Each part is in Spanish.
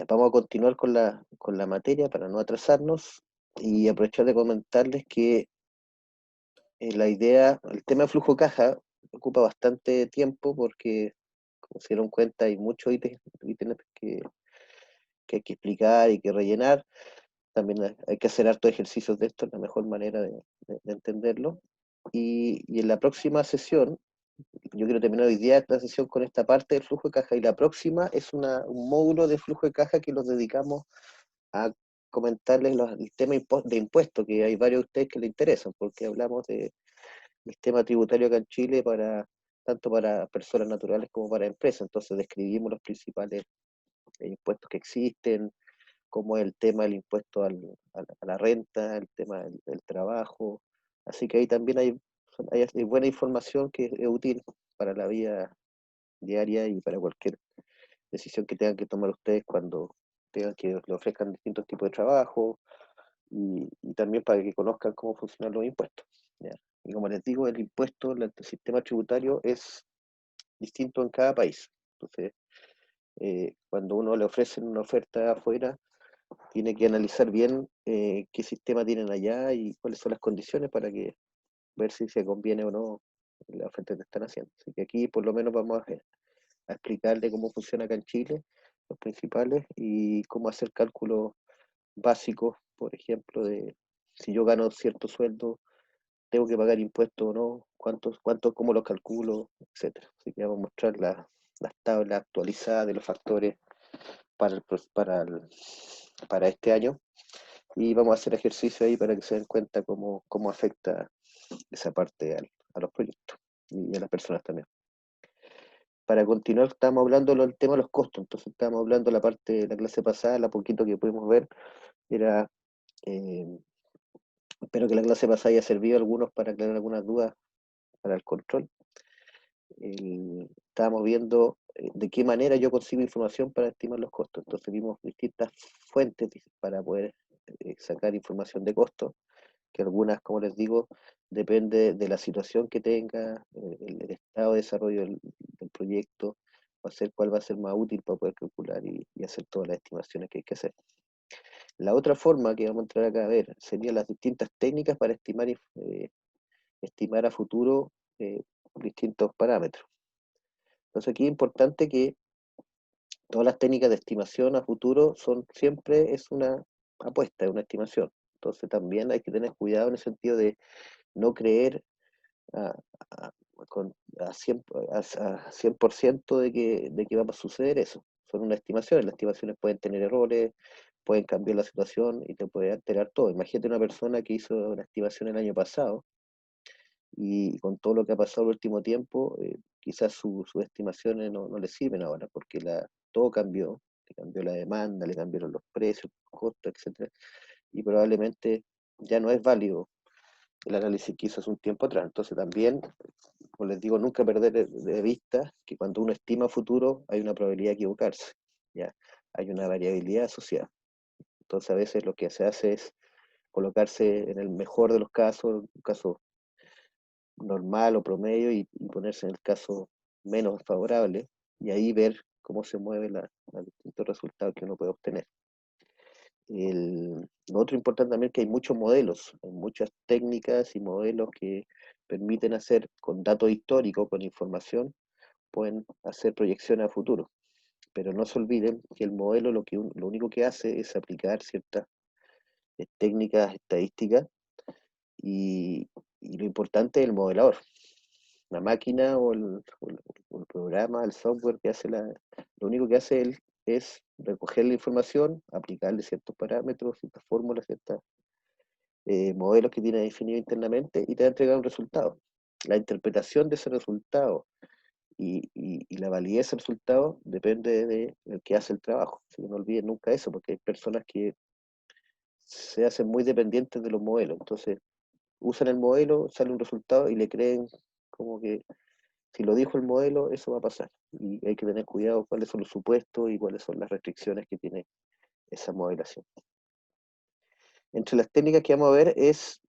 Vamos a continuar con la materia para no atrasarnos y aprovechar de comentarles que la idea, el tema de flujo caja ocupa bastante tiempo porque, como se dieron cuenta, hay muchos ítems que hay que explicar y que rellenar. También hay que hacer hartos ejercicios de esto, es la mejor manera de entenderlo. Y en la próxima sesión, yo quiero terminar hoy día esta sesión con esta parte del flujo de caja, y la próxima es un módulo de flujo de caja que los dedicamos a comentarles el tema de impuestos, que hay varios de ustedes que les interesan, porque hablamos del tema tributario acá en Chile tanto para personas naturales como para empresas. Entonces describimos los principales impuestos que existen, como el tema del impuesto a la renta, el tema del trabajo. Así que ahí también hay buena información que es útil para la vida diaria y para cualquier decisión que tengan que tomar ustedes cuando tengan que le ofrezcan distintos tipos de trabajo, y también para que conozcan cómo funcionan los impuestos. ¿Ya? Y como les digo, el impuesto, el sistema tributario es distinto en cada país. Entonces, cuando uno le ofrece una oferta afuera, tiene que analizar bien qué sistema tienen allá y cuáles son las condiciones para que ver si se conviene o no la oferta que están haciendo. Así que aquí por lo menos vamos a explicarle cómo funciona acá en Chile, los principales, y cómo hacer cálculos básicos, por ejemplo, de si yo gano cierto sueldo, tengo que pagar impuestos o no, cómo los calculo, etcétera. Así que vamos a mostrar las tablas actualizadas de los factores para, el, para, el, para este año, y vamos a hacer ejercicio ahí para que se den cuenta cómo afecta esa parte a los proyectos y a las personas también. Para continuar, estábamos hablando del tema de los costos. Entonces estábamos hablando la parte de la clase pasada, la poquito que pudimos ver, era, eh, espero que la clase pasada haya servido a algunos para aclarar algunas dudas para el control. Estábamos viendo de qué manera yo consigo información para estimar los costos. Entonces vimos distintas fuentes para poder sacar información de costos, que algunas, como les digo, depende de la situación que tenga, el estado de desarrollo del proyecto, cuál va a ser más útil para poder calcular y hacer todas las estimaciones que hay que hacer. La otra forma que vamos a entrar acá a ver serían las distintas técnicas para estimar a futuro distintos parámetros. Entonces aquí es importante que todas las técnicas de estimación a futuro siempre es una apuesta, es una estimación. Entonces también hay que tener cuidado en el sentido de no creer a, a, a 100% de que va a suceder eso. Son unas estimaciones, las estimaciones pueden tener errores, pueden cambiar la situación y te puede alterar todo. Imagínate una persona que hizo una estimación el año pasado y con todo lo que ha pasado el último tiempo, quizás sus estimaciones no le sirven ahora, porque todo cambió, le cambió la demanda, le cambiaron los precios, los costos, etcétera, y probablemente ya no es válido el análisis que hizo hace un tiempo atrás. Entonces también, como les digo, nunca perder de vista que cuando uno estima futuro hay una probabilidad de equivocarse, ¿ya? Hay una variabilidad asociada. Entonces a veces lo que se hace es colocarse en el mejor de los casos, un caso normal o promedio, y ponerse en el caso menos favorable, y ahí ver cómo se mueven los distintos resultados que uno puede obtener. Lo otro importante también es que hay muchos modelos, hay muchas técnicas y modelos que permiten hacer con datos históricos, con información, pueden hacer proyecciones a futuro. Pero no se olviden que el modelo lo único que hace es aplicar ciertas técnicas estadísticas, y, y lo importante es el modelador. La máquina o el programa, el software lo único que hace él es recoger la información, aplicarle ciertos parámetros, ciertas fórmulas, ciertos modelos que tiene definido internamente, y te va a entregar un resultado. La interpretación de ese resultado y la validez del resultado depende del que hace el trabajo. Así que no olviden nunca eso, porque hay personas que se hacen muy dependientes de los modelos. Entonces, usan el modelo, sale un resultado y le creen como que si lo dijo el modelo, eso va a pasar. Y hay que tener cuidado cuáles son los supuestos y cuáles son las restricciones que tiene esa modelación. Entre las técnicas que vamos a ver es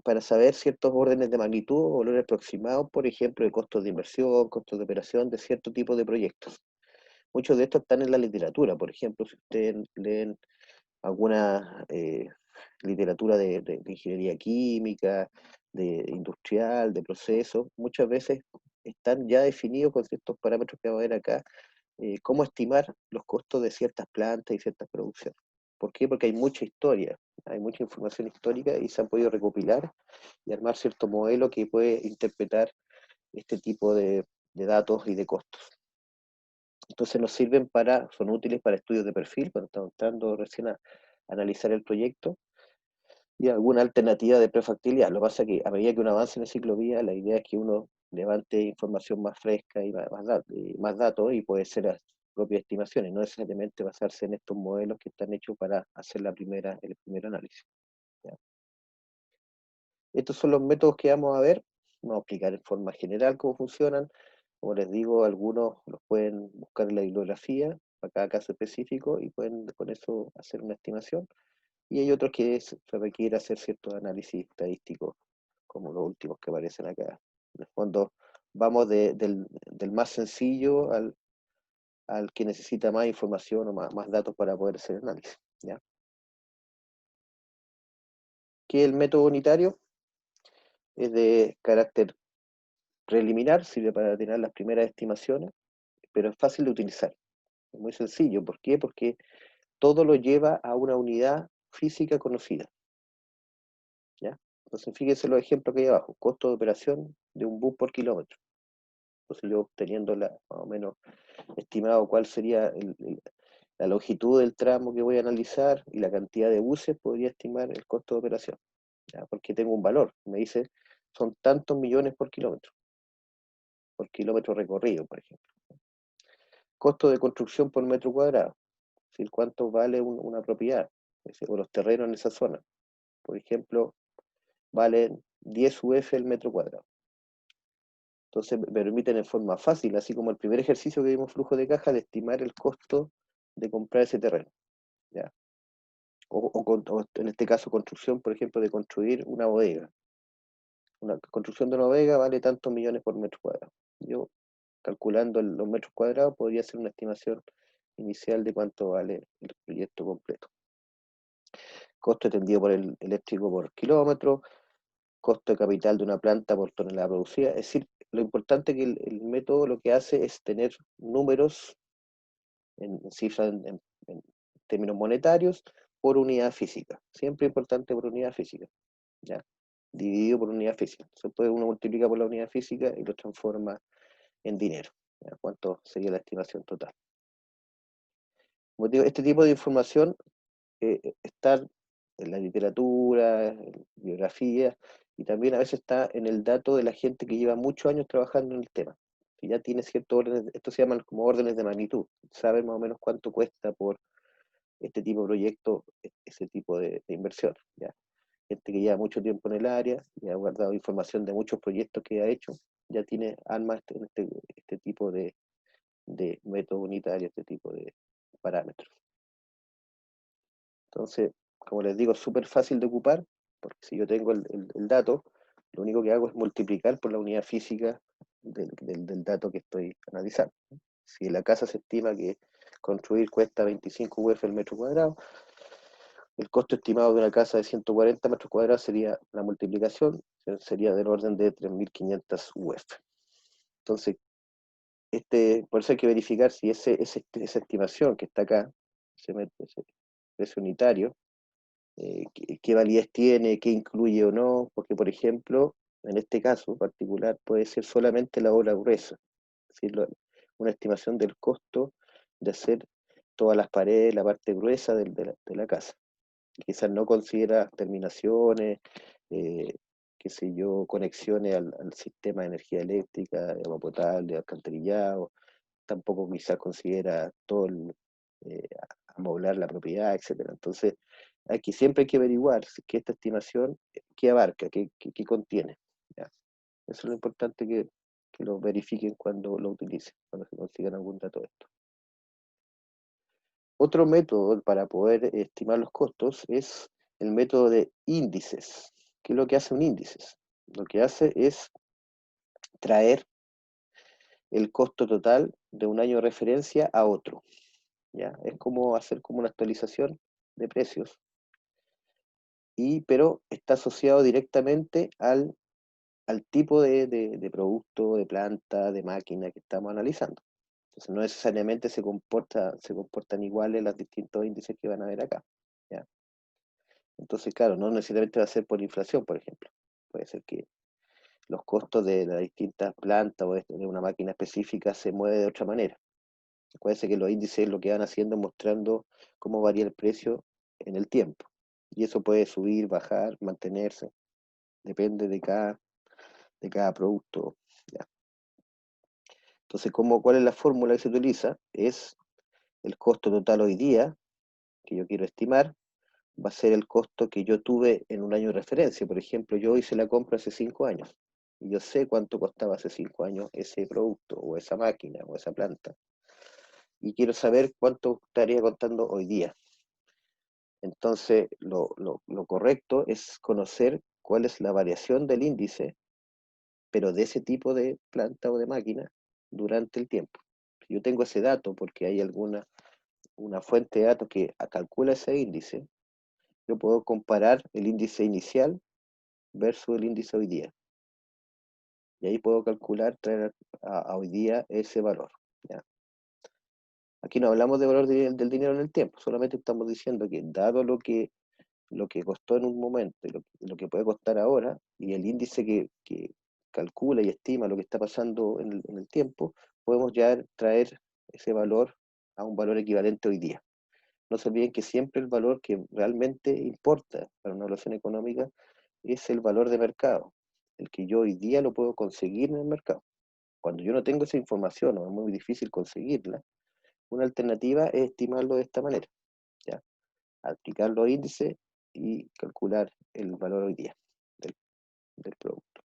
para saber ciertos órdenes de magnitud o valores aproximados, por ejemplo, de costos de inversión, costos de operación de cierto tipo de proyectos. muchos de estos están en la literatura. Por ejemplo, si ustedes leen alguna literatura de ingeniería química, de industrial, de procesos, muchas veces están ya definidos con ciertos parámetros que vamos a ver acá, cómo estimar los costos de ciertas plantas y ciertas producciones. ¿Por qué? Porque hay mucha historia, hay mucha información histórica y se han podido recopilar y armar cierto modelo que puede interpretar este tipo de datos y de costos. Entonces nos sirven son útiles para estudios de perfil, cuando estamos entrando recién a analizar el proyecto, y alguna alternativa de prefactibilidad. Lo que pasa es que a medida que uno avanza en el ciclo vía, la idea es que uno levante información más fresca y más datos y puede ser a sus propias estimaciones, no necesariamente basarse en estos modelos que están hechos para hacer el primer análisis. ¿Ya? Estos son los métodos que vamos a ver. Vamos a explicar en forma general cómo funcionan. Como les digo, algunos los pueden buscar en la bibliografía para cada caso específico y pueden con eso hacer una estimación. Y hay otros que se requiere hacer ciertos análisis estadísticos, como los últimos que aparecen acá. En el fondo, vamos del más sencillo al que necesita más información o más datos para poder hacer análisis. ¿Ya? ¿Qué es el método unitario? Es de carácter preliminar, sirve para tener las primeras estimaciones, pero es fácil de utilizar. Es muy sencillo. ¿Por qué? Porque todo lo lleva a una unidad física conocida. ¿Ya? Entonces, fíjense los ejemplos que hay abajo. Costo de operación de un bus por kilómetro. Entonces, yo teniendo más o menos estimado cuál sería la longitud del tramo que voy a analizar y la cantidad de buses, podría estimar el costo de operación. ¿Ya? Porque tengo un valor. Me dice, son tantos millones por kilómetro recorrido, por ejemplo. Costo de construcción por metro cuadrado. Es decir, cuánto vale una propiedad, o los terrenos en esa zona. Por ejemplo, valen 10 UF el metro cuadrado. Entonces me permiten en forma fácil, así como el primer ejercicio que vimos flujo de caja, de estimar el costo de comprar ese terreno. ¿Ya? O en este caso construcción, por ejemplo, de construir una bodega. Una construcción de una bodega vale tantos millones por metro cuadrado. Yo, calculando los metros cuadrados, podría hacer una estimación inicial de cuánto vale el proyecto completo. Costo extendido por el eléctrico por kilómetro, costo de capital de una planta por tonelada producida. Es decir, lo importante es que el método lo que hace es tener números en cifras, en términos monetarios, por unidad física. Siempre importante por unidad física. ¿Ya? Dividido por unidad física. Se puede uno multiplica por la unidad física y lo transforma en dinero. ¿Ya? ¿Cuánto sería la estimación total? Como digo, este tipo de información está en la literatura, en biografía, y también a veces está en el dato de la gente que lleva muchos años trabajando en el tema, que ya tiene ciertos órdenes, esto se llaman como órdenes de magnitud, saben más o menos cuánto cuesta por este tipo de proyecto, ese tipo de inversión. ¿Ya? Gente que lleva mucho tiempo en el área y ha guardado información de muchos proyectos que ha hecho, ya tiene armas en este tipo de método unitario, este tipo de parámetros. Entonces, como les digo, es súper fácil de ocupar, porque si yo tengo el dato, lo único que hago es multiplicar por la unidad física del dato que estoy analizando. Si en la casa se estima que construir cuesta 25 UF el metro cuadrado, el costo estimado de una casa de 140 metros cuadrados sería la multiplicación, sería del orden de 3.500 UF. Entonces, por eso hay que verificar si esa estimación que está acá, ese precio unitario, qué validez tiene, qué incluye o no, porque por ejemplo, en este caso particular puede ser solamente la obra gruesa, es decir, una estimación del costo de hacer todas las paredes, la parte gruesa de la casa. Quizás no considera terminaciones, eh, qué sé yo, conexiones al sistema de energía eléctrica, de agua potable, alcantarillado, tampoco quizás considera todo eh, amoblar la propiedad, etcétera. Entonces, siempre hay que averiguar que esta estimación, qué abarca, qué contiene. ¿Ya? Eso es lo importante que lo verifiquen cuando lo utilicen, cuando se consigan algún dato de esto. Otro método para poder estimar los costos es el método de índices. ¿Qué es lo que hace un índice? Lo que hace es traer el costo total de un año de referencia a otro, ¿ya? Es como hacer como una actualización de precios, pero está asociado directamente al tipo de producto, de planta, de máquina que estamos analizando. Entonces no necesariamente se comportan iguales los distintos índices que van a ver acá, ¿ya? Entonces, claro, no necesariamente va a ser por inflación, por ejemplo. Puede ser que los costos de las distintas plantas o de una máquina específica se mueven de otra manera. Acuérdense que los índices lo que van haciendo es mostrando cómo varía el precio en el tiempo. Y eso puede subir, bajar, mantenerse. Depende de cada producto. ¿Ya? Entonces, ¿cuál es la fórmula que se utiliza? Es el costo total hoy día, que yo quiero estimar, va a ser el costo que yo tuve en un año de referencia. Por ejemplo, yo hice la compra hace 5 años y yo sé cuánto costaba hace 5 años ese producto o esa máquina o esa planta y quiero saber cuánto estaría costando hoy día. Entonces, lo correcto es conocer cuál es la variación del índice, pero de ese tipo de planta o de máquina durante el tiempo. Si yo tengo ese dato porque hay una fuente de datos que calcula ese índice, yo puedo comparar el índice inicial versus el índice hoy día. Y ahí puedo calcular, traer a hoy día ese valor. ¿Ya? Aquí no hablamos de valor del dinero en el tiempo, solamente estamos diciendo que dado lo que costó en un momento y lo que puede costar ahora, y el índice que calcula y estima lo que está pasando en el tiempo, podemos ya traer ese valor a un valor equivalente hoy día. No se olviden que siempre el valor que realmente importa para una evaluación económica es el valor de mercado, el que yo hoy día lo puedo conseguir en el mercado. Cuando yo no tengo esa información o es muy difícil conseguirla, una alternativa es estimarlo de esta manera, ¿ya? Aplicar los índices y calcular el valor hoy día del, del producto.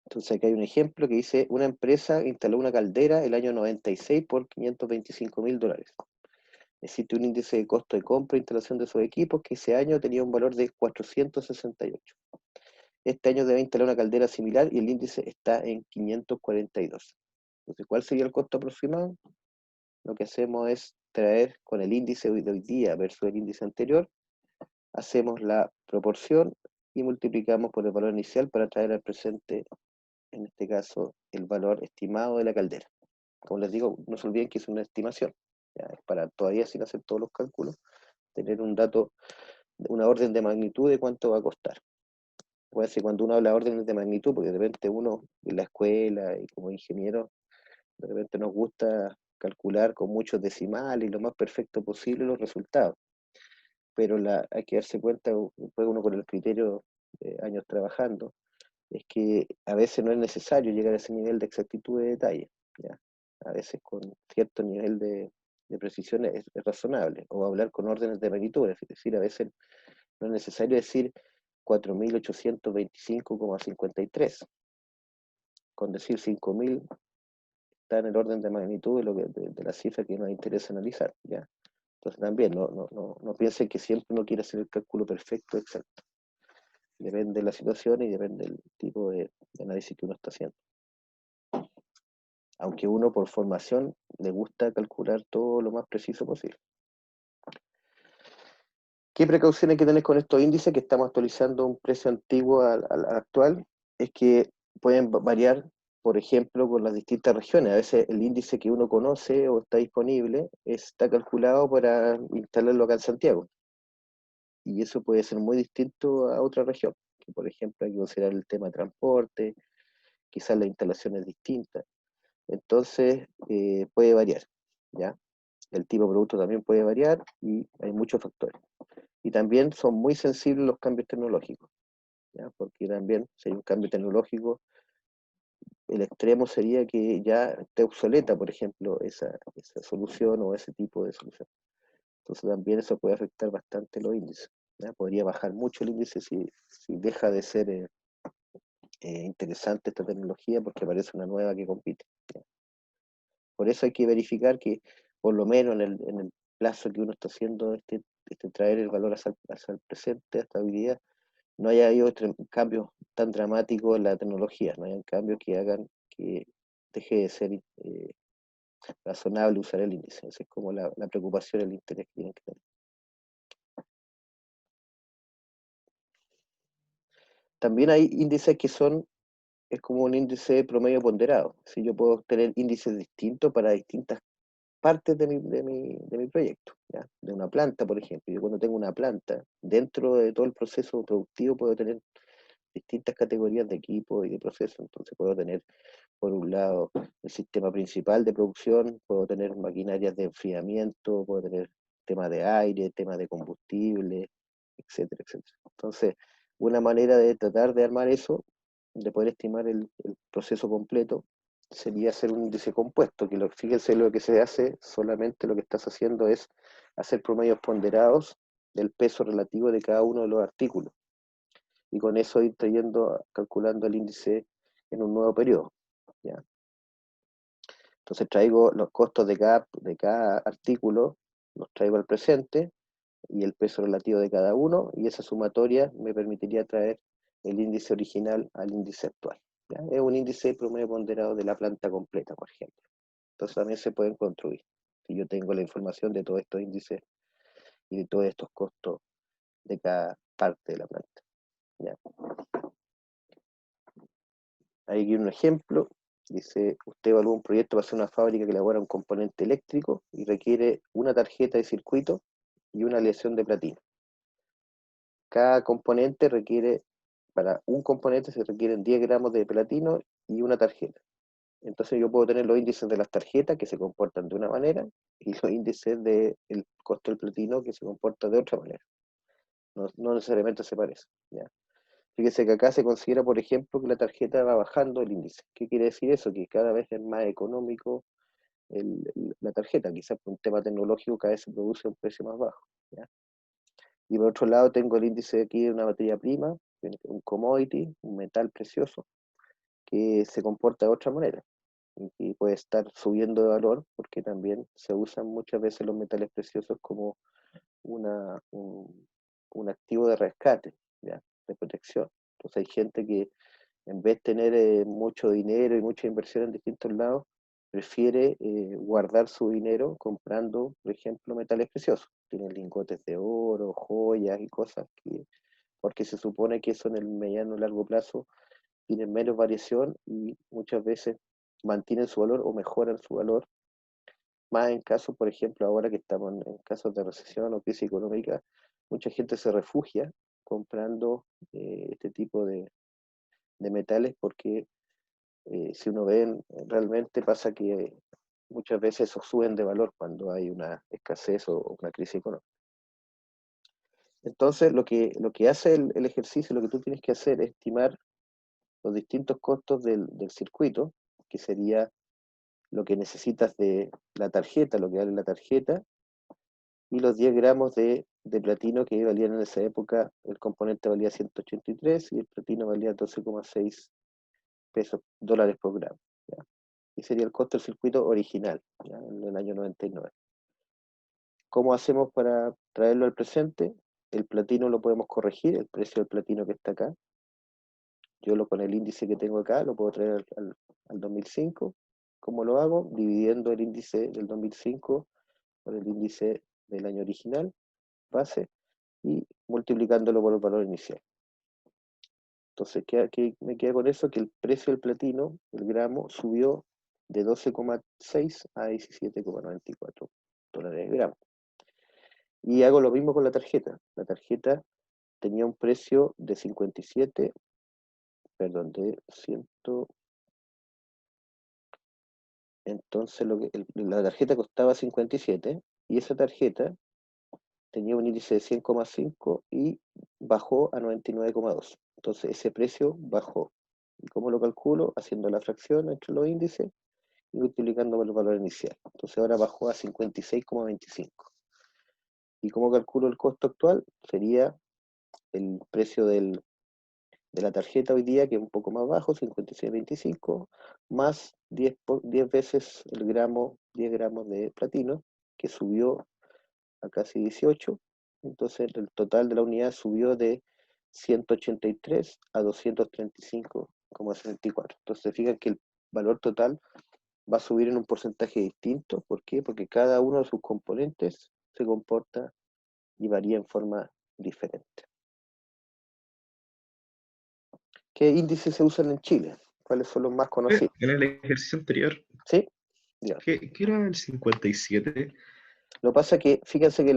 Entonces aquí hay un ejemplo que dice, una empresa instaló una caldera el año 96 por $525.000. Existe un índice de costo de compra e instalación de esos equipos que ese año tenía un valor de 468. Este año debe instalar una caldera similar y el índice está en 542. Entonces, ¿cuál sería el costo aproximado? Lo que hacemos es traer con el índice de hoy día versus el índice anterior, hacemos la proporción y multiplicamos por el valor inicial para traer al presente, en este caso, el valor estimado de la caldera. Como les digo, no se olviden que es una estimación, ¿ya? Es para todavía sin hacer todos los cálculos, tener un dato, una orden de magnitud de cuánto va a costar. Puede ser cuando uno habla de órdenes de magnitud, porque de repente uno en la escuela y como ingeniero, de repente nos gusta calcular con muchos decimales y lo más perfecto posible los resultados. Pero hay que darse cuenta, después uno con el criterio de años trabajando, es que a veces no es necesario llegar a ese nivel de exactitud de detalle, ¿ya? A veces con cierto nivel de precisión es razonable, o hablar con órdenes de magnitud, es decir, a veces no es necesario decir 4.825,53, con decir 5.000 está en el orden de magnitud de la cifra que nos interesa analizar, ¿ya? Entonces también no piensen que siempre uno quiere hacer el cálculo perfecto, exacto. Depende de la situación y depende del tipo de análisis que uno está haciendo. Aunque uno por formación le gusta calcular todo lo más preciso posible. ¿Qué precauciones hay que tener con estos índices que estamos actualizando un precio antiguo al actual? Es que pueden variar, por ejemplo, por las distintas regiones. A veces el índice que uno conoce o está disponible está calculado para instalarlo acá en Santiago. Y eso puede ser muy distinto a otra región, que por ejemplo hay que considerar el tema de transporte, quizás la instalación es distinta. Entonces, puede variar, ¿ya? El tipo de producto también puede variar y hay muchos factores. Y también son muy sensibles los cambios tecnológicos, ¿ya? Porque también si hay un cambio tecnológico, el extremo sería que ya esté obsoleta, por ejemplo, esa solución o ese tipo de solución. Entonces también eso puede afectar bastante los índices, ¿ya? Podría bajar mucho el índice si deja de ser interesante esta tecnología porque aparece una nueva que compite, ¿ya? Por eso hay que verificar que por lo menos en el plazo que uno está haciendo traer el valor hacia el presente, hasta hoy día, no haya habido cambios tan dramáticos en la tecnología, no hayan cambios que hagan que deje de ser razonable usar el índice. Esa es como la preocupación, el interés que tienen que tener. También hay índices que es como un índice promedio ponderado. Si yo puedo tener índices distintos para distintas partes de mi proyecto, ¿ya? De una planta, por ejemplo. Yo cuando tengo una planta, dentro de todo el proceso productivo puedo tener distintas categorías de equipo y de proceso. Entonces puedo tener, por un lado, el sistema principal de producción, puedo tener maquinarias de enfriamiento, puedo tener temas de aire, temas de combustible, etcétera, etcétera. Entonces, una manera de tratar de armar eso, de poder estimar el proceso completo, sería hacer un índice compuesto, que fíjense lo que se hace, solamente lo que estás haciendo es hacer promedios ponderados del peso relativo de cada uno de los artículos. Y con eso ir trayendo, calculando el índice en un nuevo periodo, ¿ya? Entonces traigo los costos de cada artículo, los traigo al presente y el peso relativo de cada uno, y esa sumatoria me permitiría traer el índice original al índice actual, ¿ya? Es un índice promedio ponderado de la planta completa, por ejemplo. Entonces también se pueden construir. Si yo tengo la información de todos estos índices y de todos estos costos de cada parte de la planta, ¿ya? Hay aquí un ejemplo. Dice, usted evalúa un proyecto para hacer una fábrica que elabora un componente eléctrico y requiere una tarjeta de circuito y una aleación de platino. Cada componente para un componente se requieren 10 gramos de platino y una tarjeta. Entonces yo puedo tener los índices de las tarjetas que se comportan de una manera y los índices del costo del platino que se comporta de otra manera. No necesariamente se parecen, ¿ya? Fíjese que acá se considera, por ejemplo, que la tarjeta va bajando el índice. ¿Qué quiere decir eso? Que cada vez es más económico la tarjeta. Quizás por un tema tecnológico cada vez se produce un precio más bajo, ¿ya? Y por otro lado tengo el índice aquí de una materia prima, un commodity, un metal precioso, que se comporta de otra manera y puede estar subiendo de valor porque también se usan muchas veces los metales preciosos como una, un, un activo de rescate, ¿ya? De protección. Entonces hay gente que en vez de tener mucho dinero y mucha inversión en distintos lados, prefiere guardar su dinero comprando, por ejemplo, metales preciosos. Tienen lingotes de oro, joyas y cosas porque se supone que eso en el mediano y largo plazo tienen menos variación y muchas veces mantienen su valor o mejoran su valor. Más en casos, por ejemplo, ahora que estamos en casos de recesión o crisis económica, mucha gente se refugia comprando este tipo de metales porque si uno ve, realmente pasa que muchas veces esos suben de valor cuando hay una escasez o una crisis económica. Entonces, lo que hace el ejercicio, lo que tú tienes que hacer es estimar los distintos costos del circuito, que sería lo que necesitas de la tarjeta, lo que vale la tarjeta, y los 10 gramos de platino que valían en esa época, el componente valía 183 y el platino valía 12,6 dólares por gramo, ¿ya? Y sería el costo del circuito original, ¿ya? En el año 99. ¿Cómo hacemos para traerlo al presente? El platino lo podemos corregir, el precio del platino que está acá. Con el índice que tengo acá lo puedo traer al 2005. ¿Cómo lo hago? Dividiendo el índice del 2005 por el índice del año original, base, y multiplicándolo por el valor inicial. Entonces, me queda con eso? Que el precio del platino, el gramo, subió de 12,6 a 17,94 dólares el gramo. Y hago lo mismo con la tarjeta. La tarjeta tenía un precio de 57, perdón, de 100. Entonces, la tarjeta costaba 57 y esa tarjeta tenía un índice de 100,5 y bajó a 99,2. Entonces, ese precio bajó. ¿Y cómo lo calculo? Haciendo la fracción entre los índices y multiplicando por el valor inicial. Entonces, ahora bajó a 56,25. ¿Y cómo calculo el costo actual? Sería el precio de la tarjeta hoy día, que es un poco más bajo, 56,25, más 10 veces 10 gramos de platino, que subió a casi 18. Entonces el total de la unidad subió de 183 a 235,64. Entonces fijan que el valor total va a subir en un porcentaje distinto. ¿Por qué? Porque cada uno de sus componentes se comporta y varía en forma diferente. ¿Qué índices se usan en Chile? ¿Cuáles son los más conocidos? En el ejercicio anterior, ¿Sí? Ya. ¿qué era el 57? Lo que pasa es que, fíjense que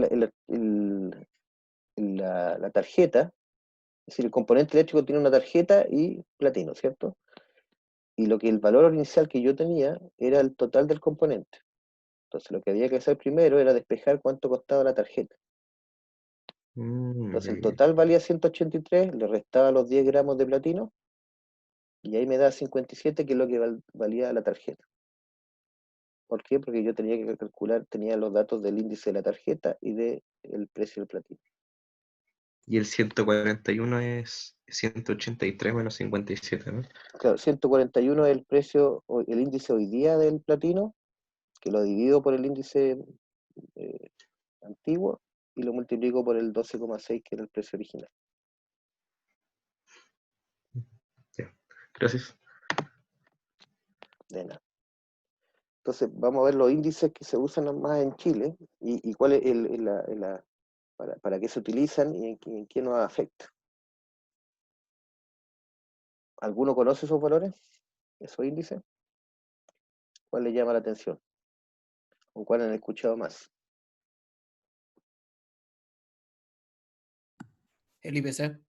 la tarjeta, es decir, el componente eléctrico tiene una tarjeta y platino, ¿cierto? Y lo que el valor inicial que yo tenía era el total del componente. Entonces lo que había que hacer primero era despejar cuánto costaba la tarjeta. Entonces el total valía 183, le restaba los 10 gramos de platino y ahí me da 57, que es lo que valía la tarjeta. ¿Por qué? Porque yo tenía que calcular, tenía los datos del índice de la tarjeta y del precio del platino. Y el 141 es 183 menos 57, ¿no? Claro, 141 es el precio, el índice hoy día del platino, que lo divido por el índice eh, antiguo y lo multiplico por el 12,6, que era el precio original. Ya, gracias. De nada. Entonces, vamos a ver los índices que se usan más en Chile y cuál es para qué se utilizan y en qué nos afecta. ¿Alguno conoce esos valores, esos índices? ¿Cuál le llama la atención? ¿O cuál han escuchado más? El IPC.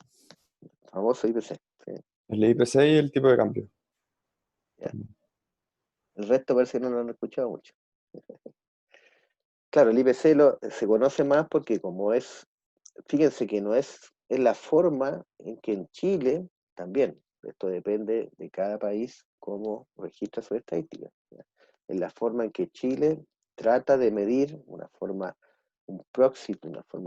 Famoso IPC. ¿Sí? El IPC y el tipo de cambio. Ya. El resto parece que no lo han escuchado mucho. Claro, el IPC se conoce más porque como es, fíjense que no es la forma en que en Chile también, esto depende de cada país cómo registra su estadística. ¿Ya? Es la forma en que Chile trata de medir una forma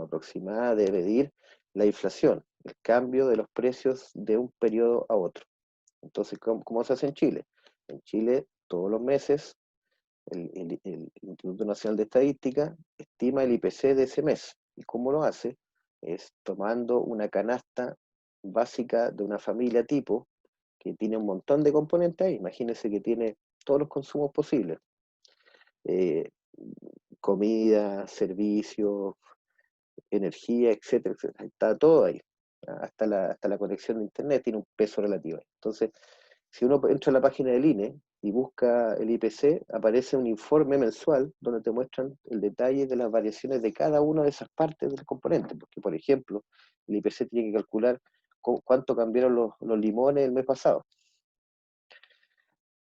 aproximada de medir la inflación, el cambio de los precios de un periodo a otro. Entonces, ¿cómo se hace en Chile? En Chile, todos los meses, el Instituto Nacional de Estadística estima el IPC de ese mes. ¿Y cómo lo hace? Es tomando una canasta básica de una familia tipo que tiene un montón de componentes ahí. Imagínense que tiene todos los consumos posibles. Eh, Comida, servicios, energía, etcétera, etcétera. Está todo ahí. Hasta la conexión de internet tiene un peso relativo. Entonces, si uno entra a la página del INE y busca el IPC, aparece un informe mensual donde te muestran el detalle de las variaciones de cada una de esas partes del componente. Porque, por ejemplo, el IPC tiene que calcular cuánto cambiaron los limones el mes pasado.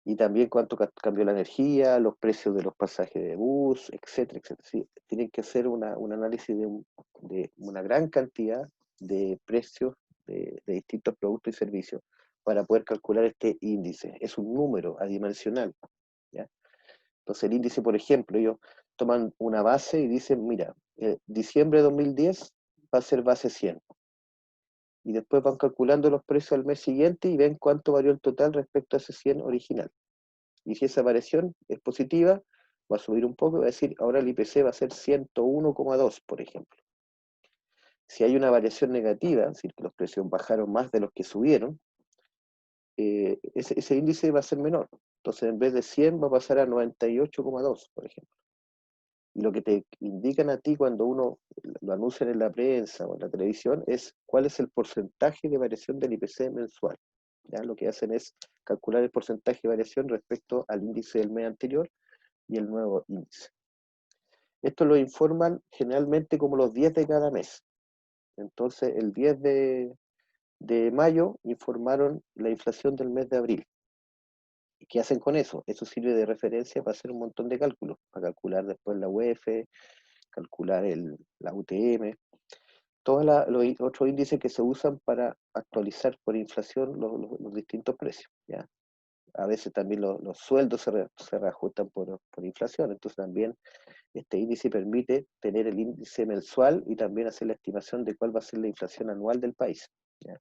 Y también cuánto cambió la energía, los precios de los pasajes de bus, etcétera, etcétera. Sí, tienen que hacer un análisis de una gran cantidad de precios de distintos productos y servicios para poder calcular este índice. Es un número adimensional, ¿ya? Entonces el índice, por ejemplo, ellos toman una base y dicen, mira, diciembre de 2010 va a ser base 100. Y después van calculando los precios al mes siguiente y ven cuánto varió el total respecto a ese 100 original. Y si esa variación es positiva, va a subir un poco y va a decir, ahora el IPC va a ser 101,2, por ejemplo. Si hay una variación negativa, es decir, que los precios bajaron más de los que subieron, ese índice va a ser menor. Entonces, en vez de 100 va a pasar a 98,2, por ejemplo. Y lo que te indican a ti cuando uno lo anuncian en la prensa o en la televisión es cuál es el porcentaje de variación del IPC mensual. ¿Ya? Lo que hacen es calcular el porcentaje de variación respecto al índice del mes anterior y el nuevo índice. Esto lo informan generalmente como los 10 de cada mes. Entonces, el 10 de mayo informaron la inflación del mes de abril. ¿Y qué hacen con eso? Eso sirve de referencia para hacer un montón de cálculos, para calcular después la UEF, calcular la UTM, todos los otros índices que se usan para actualizar por inflación los distintos precios. ¿Ya? A veces también los sueldos se reajustan por inflación, entonces también este índice permite tener el índice mensual y también hacer la estimación de cuál va a ser la inflación anual del país. ¿Ya?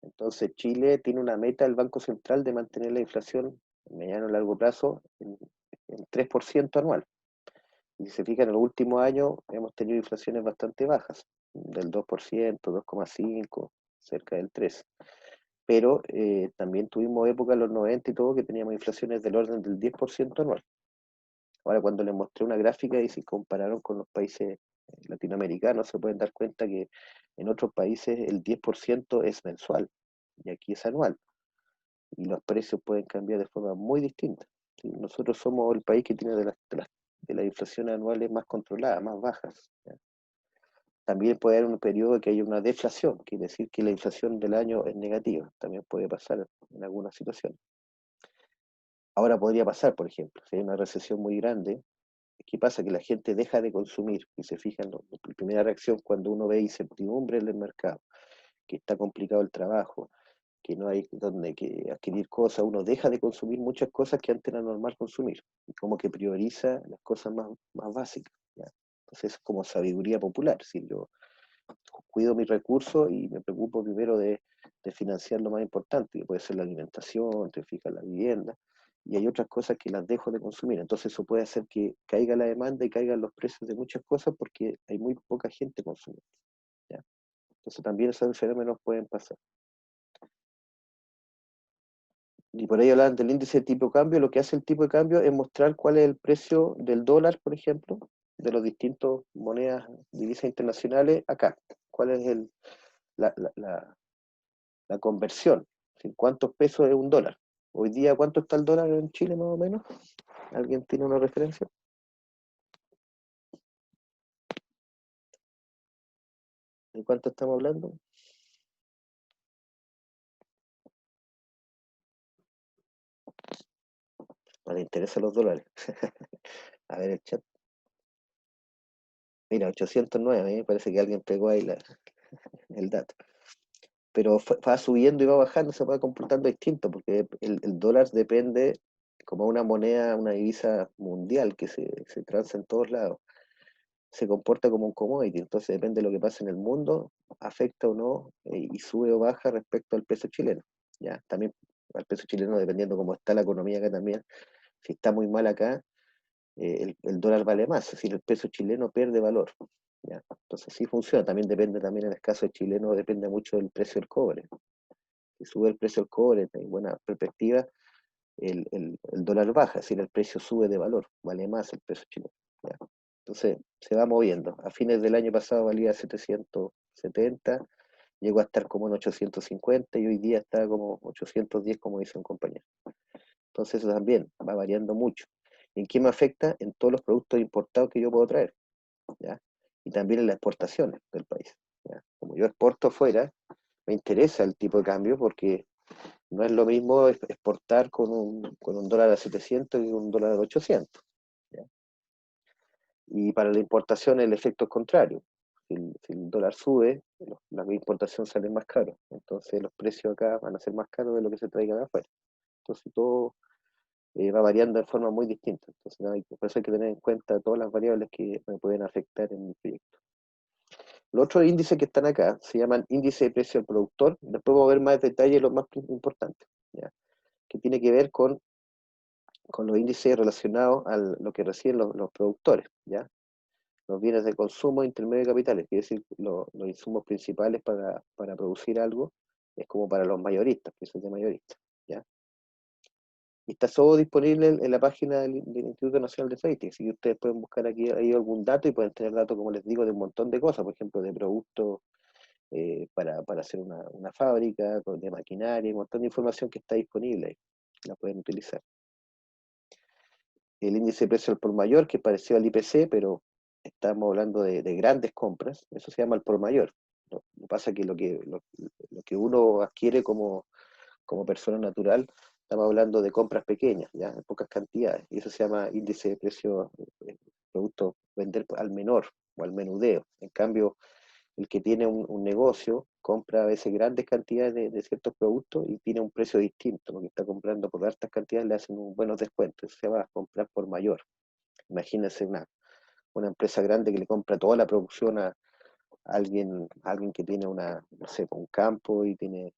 Entonces Chile tiene una meta del Banco Central de mantener la inflación a mediano y largo plazo en 3% anual. Y si se fijan, en los últimos años hemos tenido inflaciones bastante bajas, del 2%, 2,5%, cerca del 3%. pero también tuvimos época en los 90 y todo que teníamos inflaciones del orden del 10% anual. Ahora, cuando les mostré una gráfica y se compararon con los países latinoamericanos, se pueden dar cuenta que en otros países el 10% es mensual y aquí es anual. Y los precios pueden cambiar de forma muy distinta. ¿Sí? Nosotros somos el país que tiene de las inflaciones anuales más controladas, más bajas. ¿Ya? También puede haber un periodo que haya una deflación, quiere decir que la inflación del año es negativa. También puede pasar en algunas situaciones. Ahora podría pasar, por ejemplo, si hay una recesión muy grande, ¿qué pasa? Que la gente deja de consumir y se fijan, la primera reacción cuando uno ve incertidumbre en el mercado, que está complicado el trabajo, que no hay donde que adquirir cosas, uno deja de consumir muchas cosas que antes era normal consumir, y como que prioriza las cosas más básicas. ¿Ya? Entonces es como sabiduría popular, si yo cuido mis recursos y me preocupo primero de financiar lo más importante, que puede ser la alimentación, te fijas, la vivienda, y hay otras cosas que las dejo de consumir. Entonces eso puede hacer que caiga la demanda y caigan los precios de muchas cosas porque hay muy poca gente consumiendo. ¿Ya? Entonces también esos fenómenos pueden pasar. Y por ahí hablan del índice de tipo de cambio. Lo que hace el tipo de cambio es mostrar cuál es el precio del dólar, por ejemplo, de los distintos monedas, divisas internacionales acá. ¿Cuál es la, la, la, la conversión? ¿Sí? ¿Cuántos pesos es un dólar? Hoy día, ¿cuánto está el dólar en Chile más o menos? ¿Alguien tiene una referencia? ¿De cuánto estamos hablando? No le interesan los dólares. A ver el chat. Mira, 809, parece que alguien pegó ahí el dato. Pero va subiendo y va bajando, se va comportando distinto, porque el dólar depende como una moneda, una divisa mundial que se transa en todos lados. Se comporta como un commodity, entonces depende de lo que pasa en el mundo, afecta o no, y sube o baja respecto al peso chileno. ¿Ya? También al peso chileno, dependiendo cómo está la economía acá también, si está muy mal acá, el dólar vale más, es decir, el peso chileno pierde valor. ¿Ya? Entonces sí funciona, también depende, también en el caso de chileno, depende mucho del precio del cobre. Si sube el precio del cobre, en buena perspectiva, el dólar baja, es decir, el precio sube de valor, vale más el peso chileno. ¿Ya? Entonces se va moviendo. A fines del año pasado valía 770, llegó a estar como en 850 y hoy día está como 810, como dice un compañero. Entonces eso también va variando mucho. ¿En qué me afecta? En todos los productos importados que yo puedo traer. ¿Ya? Y también en las exportaciones del país. ¿Ya? Como yo exporto afuera, me interesa el tipo de cambio porque no es lo mismo exportar con un dólar a 700 que un dólar a 800. ¿Ya? Y para la importación el efecto es contrario. Si el dólar sube, la importación sale más caro. Entonces los precios acá van a ser más caros de lo que se traiga de afuera. Entonces todo va variando de forma muy distinta. Entonces por eso hay que tener en cuenta todas las variables que me pueden afectar en el proyecto. Los otros índices que están acá se llaman índice de precio al productor. Después vamos a ver más detalles, lo más importante, ¿ya? Que tiene que ver con los índices relacionados a lo que reciben los productores, ¿ya? Los bienes de consumo, intermedio de capitales, quiere decir los insumos principales para producir algo, es como para los mayoristas, precios de mayoristas, ¿ya? Y está todo disponible en la página del Instituto Nacional de Estadística, así que ustedes pueden buscar aquí ahí algún dato y pueden tener datos, como les digo, de un montón de cosas, por ejemplo, de productos para hacer una fábrica, de maquinaria, un montón de información que está disponible ahí, la pueden utilizar. El índice de precio al por mayor, que es parecido al IPC, pero estamos hablando de grandes compras, eso se llama el por mayor. Lo que pasa es que lo que uno adquiere como persona natural, estamos hablando de compras pequeñas, ya en pocas cantidades, y eso se llama índice de precio, producto vender al menor o al menudeo. En cambio, el que tiene un negocio compra a veces grandes cantidades de ciertos productos y tiene un precio distinto, porque está comprando por altas cantidades, le hacen buenos descuentos, se va a comprar por mayor. Imagínense una empresa grande que le compra toda la producción a alguien que tiene no sé, un campo y tiene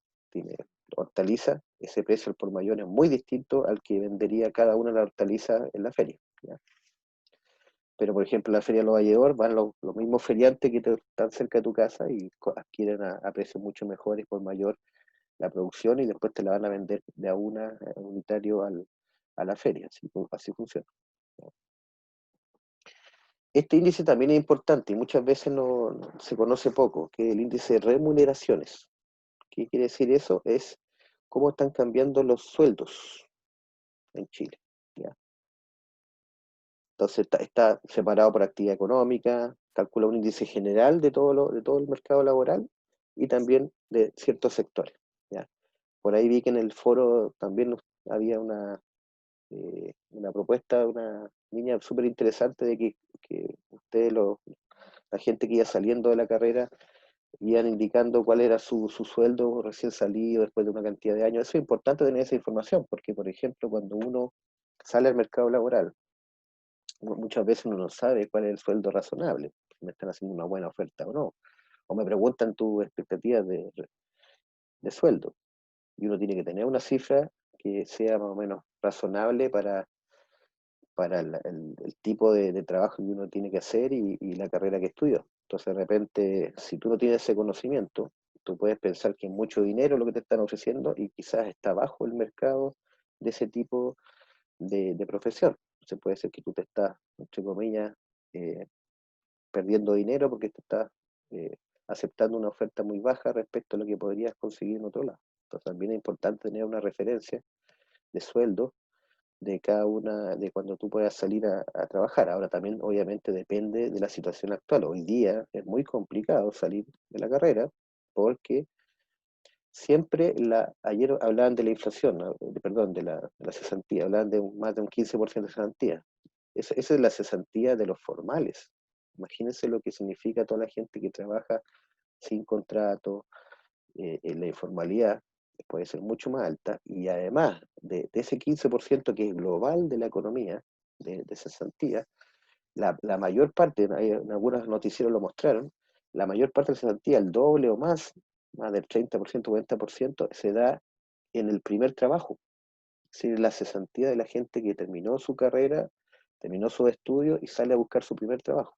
hortaliza, ese precio al por mayor es muy distinto al que vendería cada una de las hortalizas en la feria. ¿Ya? Pero, por ejemplo, en la Feria de los Valledor van los mismos feriantes que están cerca de tu casa y adquieren a precios mucho mejores por mayor la producción y después te la van a vender de a una unitario a la feria, así funciona. Este índice también es importante y muchas veces no se conoce poco, que es el índice de remuneraciones. ¿Qué quiere decir eso? Es cómo están cambiando los sueldos en Chile. ¿Ya? Entonces está separado por actividad económica, calcula un índice general de todo el mercado laboral y también de ciertos sectores. ¿Ya? Por ahí vi que en el foro también había una propuesta, una línea súper interesante de que ustedes, la gente que iba saliendo de la carrera, iban indicando cuál era su sueldo recién salido después de una cantidad de años. Eso es importante tener esa información, porque, por ejemplo, cuando uno sale al mercado laboral, muchas veces uno no sabe cuál es el sueldo razonable, si me están haciendo una buena oferta o no. O me preguntan tus expectativas de sueldo. Y uno tiene que tener una cifra que sea más o menos razonable para el tipo de trabajo que uno tiene que hacer y la carrera que estudió. Entonces, de repente, si tú no tienes ese conocimiento, tú puedes pensar que es mucho dinero lo que te están ofreciendo y quizás está bajo el mercado de ese tipo de profesión. Entonces, puede ser que tú te estás, entre comillas, eh, perdiendo dinero porque te estás eh, aceptando una oferta muy baja respecto a lo que podrías conseguir en otro lado. Entonces, también es importante tener una referencia de sueldo de cada una, de cuando tú puedas salir a trabajar. Ahora también obviamente depende de la situación actual. Hoy día es muy complicado salir de la carrera porque siempre, ayer hablaban de la inflación, perdón, de la cesantía, hablaban de más de un 15% de cesantía. Esa es la cesantía de los formales. Imagínense lo que significa toda la gente que trabaja sin contrato, en la informalidad puede ser mucho más alta, y además de ese 15% que es global de la economía, de cesantía, la mayor parte, en algunos noticieros lo mostraron, la mayor parte de la cesantía, el doble o más del 30%, 40%, se da en el primer trabajo. Es decir, la cesantía de la gente que terminó su carrera, terminó su estudio y sale a buscar su primer trabajo.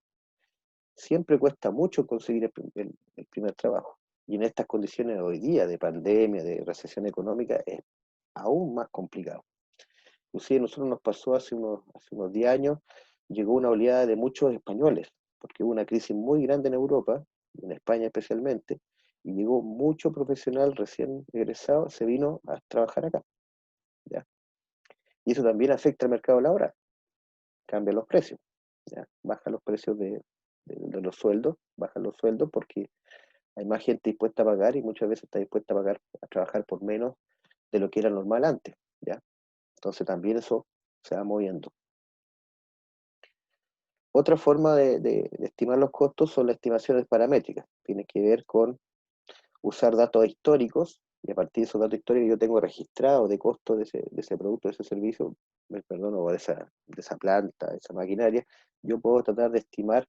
Siempre cuesta mucho conseguir el primer trabajo. Y en estas condiciones hoy día de pandemia, de recesión económica, es aún más complicado. Inclusive a nosotros nos pasó hace unos 10 años, llegó una oleada de muchos españoles, porque hubo una crisis muy grande en Europa, en España especialmente, y llegó mucho profesional recién egresado, se vino a trabajar acá. ¿Ya? Y eso también afecta al mercado laboral, cambia los precios, ¿ya? Bajan los precios de los sueldos, bajan los sueldos porque hay más gente dispuesta a pagar y muchas veces está dispuesta a pagar, a trabajar por menos de lo que era normal antes, ¿ya? Entonces también eso se va moviendo. Otra forma de estimar los costos son las estimaciones paramétricas. Tiene que ver con usar datos históricos, y a partir de esos datos históricos yo tengo registrado de costos de ese producto, de ese servicio, perdón, o de esa planta, de esa maquinaria, yo puedo tratar de estimar,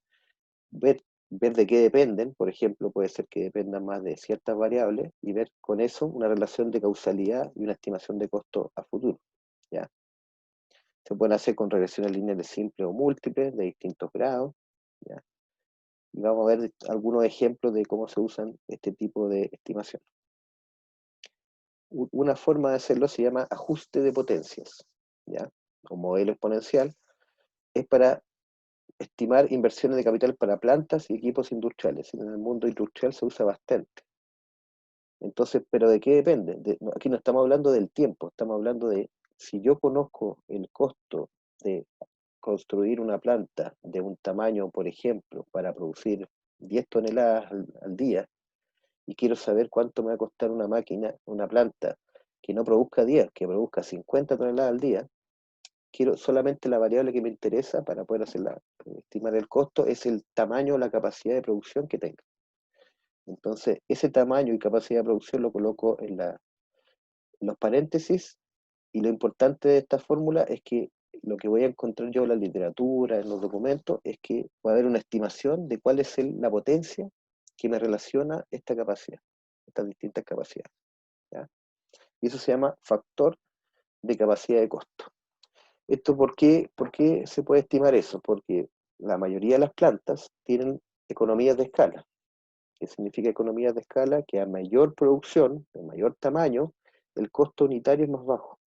ver de qué dependen. Por ejemplo, puede ser que dependan más de ciertas variables y ver con eso una relación de causalidad y una estimación de costo a futuro. ¿Ya? Se pueden hacer con regresiones lineales simples o múltiples de distintos grados. ¿Ya? Y vamos a ver algunos ejemplos de cómo se usan este tipo de estimación. Una forma de hacerlo se llama ajuste de potencias, ¿ya? O modelo exponencial. Es para estimar inversiones de capital para plantas y equipos industriales. En el mundo industrial se usa bastante. Entonces, ¿pero de qué depende? Aquí no estamos hablando del tiempo, estamos hablando de si yo conozco el costo de construir una planta de un tamaño, por ejemplo, para producir 10 toneladas al día, y quiero saber cuánto me va a costar una máquina, una planta que no produzca 10, que produzca 50 toneladas al día, quiero solamente la variable que me interesa para poder estimar el costo, es el tamaño o la capacidad de producción que tenga. Entonces, ese tamaño y capacidad de producción lo coloco en los paréntesis, y lo importante de esta fórmula es que lo que voy a encontrar yo en la literatura, en los documentos, es que va a haber una estimación de cuál es la potencia que me relaciona esta capacidad, estas distintas capacidades. ¿Ya? Y eso se llama factor de capacidad de costo. ¿Esto por qué se puede estimar eso? Porque la mayoría de las plantas tienen economías de escala. que significa economías de escala, que a mayor producción, a mayor tamaño, el costo unitario es más bajo.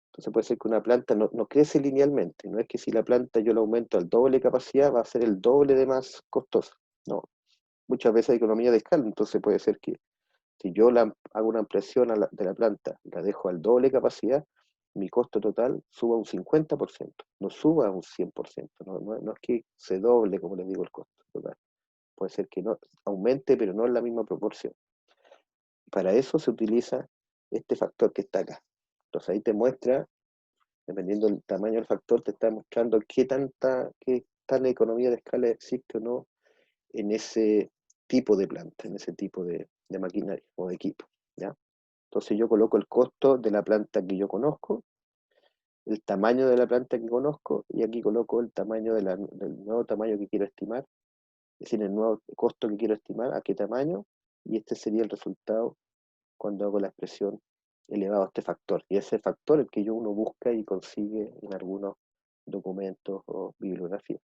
Entonces puede ser que una planta no crece linealmente, no es que si la planta yo la aumento al doble de capacidad va a ser el doble de más costosa, no. Muchas veces hay economía de escala, entonces puede ser que si yo hago una ampliación de la planta, la dejo al doble de capacidad, mi costo total suba un 50%, no suba un 100%, no es que se doble, como les digo, el costo total. Puede ser que no aumente, pero no en la misma proporción. Para eso se utiliza este factor que está acá. Entonces ahí te muestra, dependiendo del tamaño del factor, te está mostrando qué tal economía de escala existe o no en ese tipo de planta, en ese tipo de maquinaria o de equipo, ¿ya? Entonces yo coloco el costo de la planta que yo conozco, el tamaño de la planta que conozco, y aquí coloco el tamaño del nuevo tamaño que quiero estimar, es decir, el nuevo costo que quiero estimar, a qué tamaño, y este sería el resultado cuando hago la expresión elevado a este factor. Y ese factor es el que uno busca y consigue en algunos documentos o bibliografías.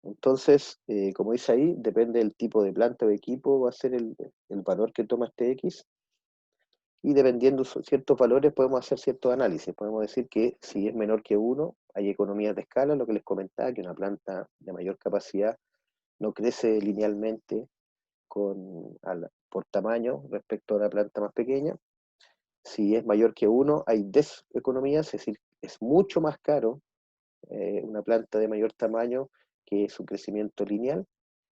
Entonces, como dice ahí, depende del tipo de planta o equipo, va a ser el valor que toma este X, y dependiendo de ciertos valores podemos hacer ciertos análisis. Podemos decir que si es menor que 1, hay economías de escala, lo que les comentaba, que una planta de mayor capacidad no crece linealmente por tamaño respecto a una planta más pequeña. Si es mayor que 1, hay deseconomías, es decir, es mucho más caro una planta de mayor tamaño que su crecimiento lineal,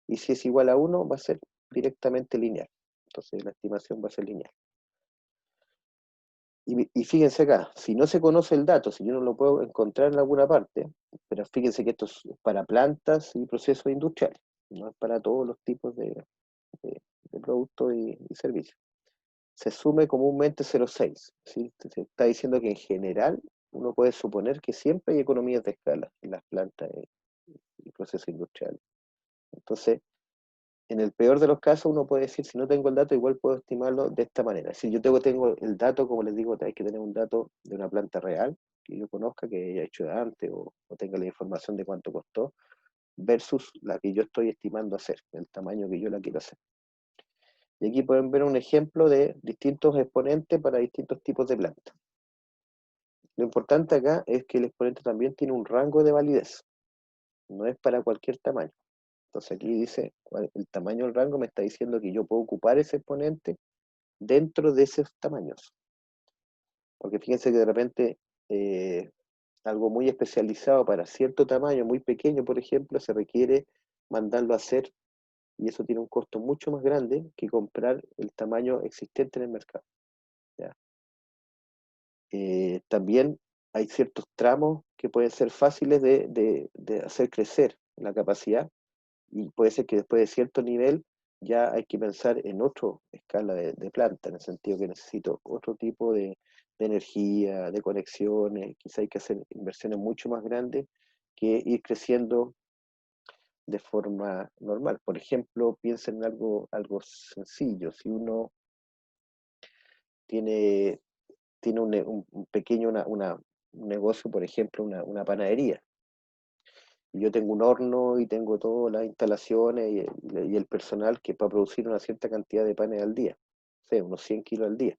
y si es igual a 1 va a ser directamente lineal. Entonces la estimación va a ser lineal. Y fíjense acá, si no se conoce el dato, si yo no lo puedo encontrar en alguna parte, pero fíjense que esto es para plantas y procesos industriales, no es para todos los tipos de productos y servicios. Se asume comúnmente 0,6, ¿sí? Se está diciendo que en general uno puede suponer que siempre hay economías de escala en las plantas y procesos industriales. Entonces, en el peor de los casos, uno puede decir, si no tengo el dato, igual puedo estimarlo de esta manera. Si yo tengo el dato, como les digo, hay que tener un dato de una planta real, que yo conozca, que haya hecho de antes, o tenga la información de cuánto costó, versus la que yo estoy estimando hacer, el tamaño que yo la quiero hacer. Y aquí pueden ver un ejemplo de distintos exponentes para distintos tipos de plantas. Lo importante acá es que el exponente también tiene un rango de validez, no es para cualquier tamaño. Entonces aquí dice, el tamaño del rango me está diciendo que yo puedo ocupar ese exponente dentro de esos tamaños. Porque fíjense que de repente algo muy especializado para cierto tamaño, muy pequeño, por ejemplo, se requiere mandarlo a hacer, y eso tiene un costo mucho más grande que comprar el tamaño existente en el mercado, ¿ya? También hay ciertos tramos que pueden ser fáciles de hacer crecer la capacidad, y puede ser que después de cierto nivel ya hay que pensar en otra escala de planta, en el sentido que necesito otro tipo de energía, de conexiones, quizá hay que hacer inversiones mucho más grandes que ir creciendo de forma normal. Por ejemplo, piensen en algo sencillo. Si uno tiene un pequeño un negocio, por ejemplo, una panadería, y yo tengo un horno y tengo todas las instalaciones y el personal que para producir una cierta cantidad de panes al día, o sea, unos 100 kilos al día.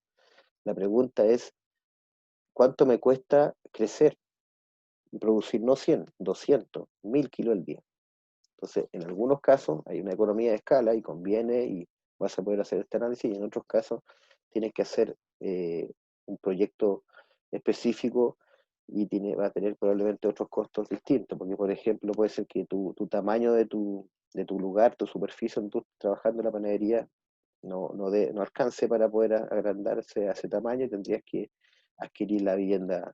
La pregunta es, ¿cuánto me cuesta crecer y producir no 100, 200, 1000 kilos al día? Entonces, en algunos casos hay una economía de escala y conviene y vas a poder hacer este análisis, y en otros casos tienes que hacer un proyecto específico y va a tener probablemente otros costos distintos, porque por ejemplo puede ser que tu tamaño de tu lugar, tu superficie donde tú estás trabajando en la panadería, no alcance para poder agrandarse a ese tamaño, y tendrías que adquirir la vivienda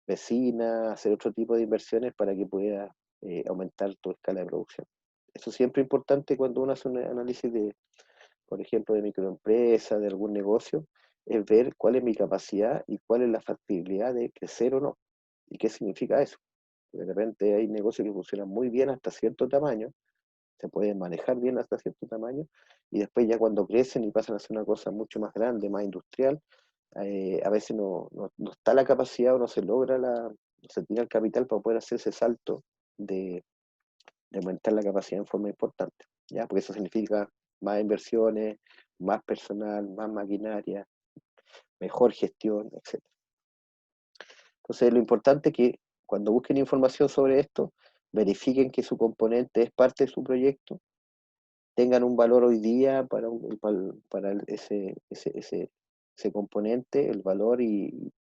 vecina, hacer otro tipo de inversiones para que pueda aumentar tu escala de producción. Eso siempre es importante cuando uno hace un análisis por ejemplo, de microempresa, de algún negocio, es ver cuál es mi capacidad y cuál es la factibilidad de crecer o no. ¿Y qué significa eso? De repente hay negocios que funcionan muy bien hasta cierto tamaño, se pueden manejar bien hasta cierto tamaño, y después ya cuando crecen y pasan a ser una cosa mucho más grande, más industrial, a veces no está la capacidad o no se logra no se tiene el capital para poder hacer ese salto de de aumentar la capacidad en forma importante, ¿ya? Porque eso significa más inversiones, más personal, más maquinaria, mejor gestión, etc. Entonces, lo importante es que cuando busquen información sobre esto, verifiquen que su componente es parte de su proyecto, tengan un valor hoy día para ese componente, el valor y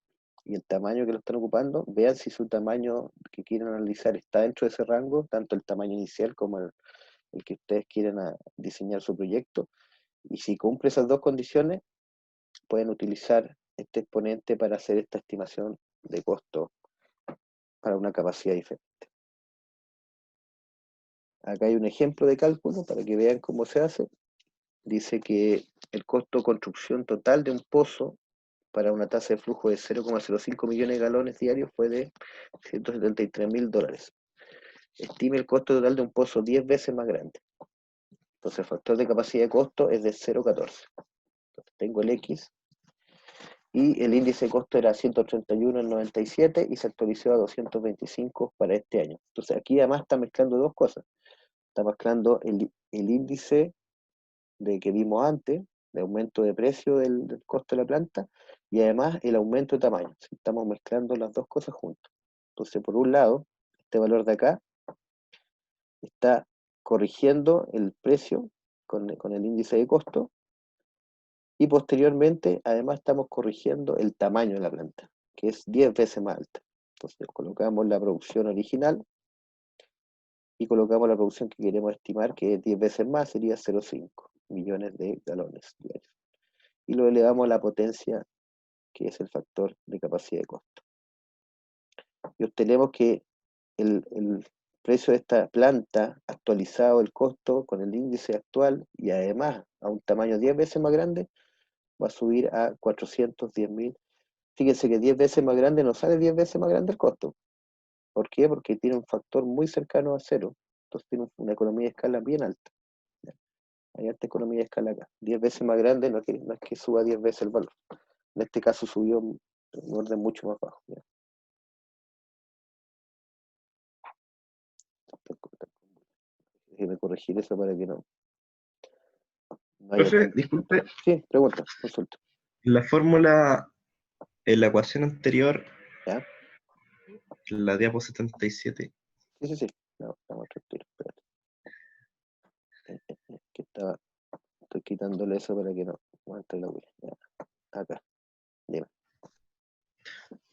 el tamaño que lo están ocupando, vean si su tamaño que quieren analizar está dentro de ese rango, tanto el tamaño inicial como el que ustedes quieren diseñar su proyecto, y si cumple esas dos condiciones, pueden utilizar este exponente para hacer esta estimación de costo para una capacidad diferente. Acá hay un ejemplo de cálculo para que vean cómo se hace. Dice que el costo de construcción total de un pozo para una tasa de flujo de 0,05 millones de galones diarios fue de $173.000. Estime el costo total de un pozo 10 veces más grande. Entonces el factor de capacidad de costo es de 0,14. Entonces tengo el X y el índice de costo era 131,97 y se actualizó a 225 para este año. Entonces aquí además está mezclando dos cosas. Está mezclando el índice de que vimos antes, de aumento de precio del costo de la planta, y además el aumento de tamaño. Estamos mezclando las dos cosas juntas. Entonces, por un lado, este valor de acá está corrigiendo el precio con el índice de costo, y posteriormente, además, estamos corrigiendo el tamaño de la planta, que es 10 veces más alta. Entonces, colocamos la producción original y colocamos la producción que queremos estimar, que es 10 veces más, sería 0,5 millones de galones diarios. Y lo elevamos a la potencia, que es el factor de capacidad de costo. Y obtenemos que el precio de esta planta, actualizado el costo con el índice actual, y además a un tamaño 10 veces más grande, va a subir a 410.000. Fíjense que 10 veces más grande no sale 10 veces más grande el costo. ¿Por qué? Porque tiene un factor muy cercano a cero. Entonces tiene una economía de escala bien alta. Hay alta economía de escala acá. 10 veces más grande no es que suba 10 veces el valor. En este caso subió en un orden mucho más bajo. ¿Ya? Déjeme corregir eso para que no haya Profe, tanto. disculpe, Sí, pregunta, consulta. la fórmula en la ecuación anterior, ¿Ya? la diapo 77, Sí, sí, sí. No, estamos tranquilos, espérate. Que estoy quitándole eso para que no entre la huella. Ya, acá, dime.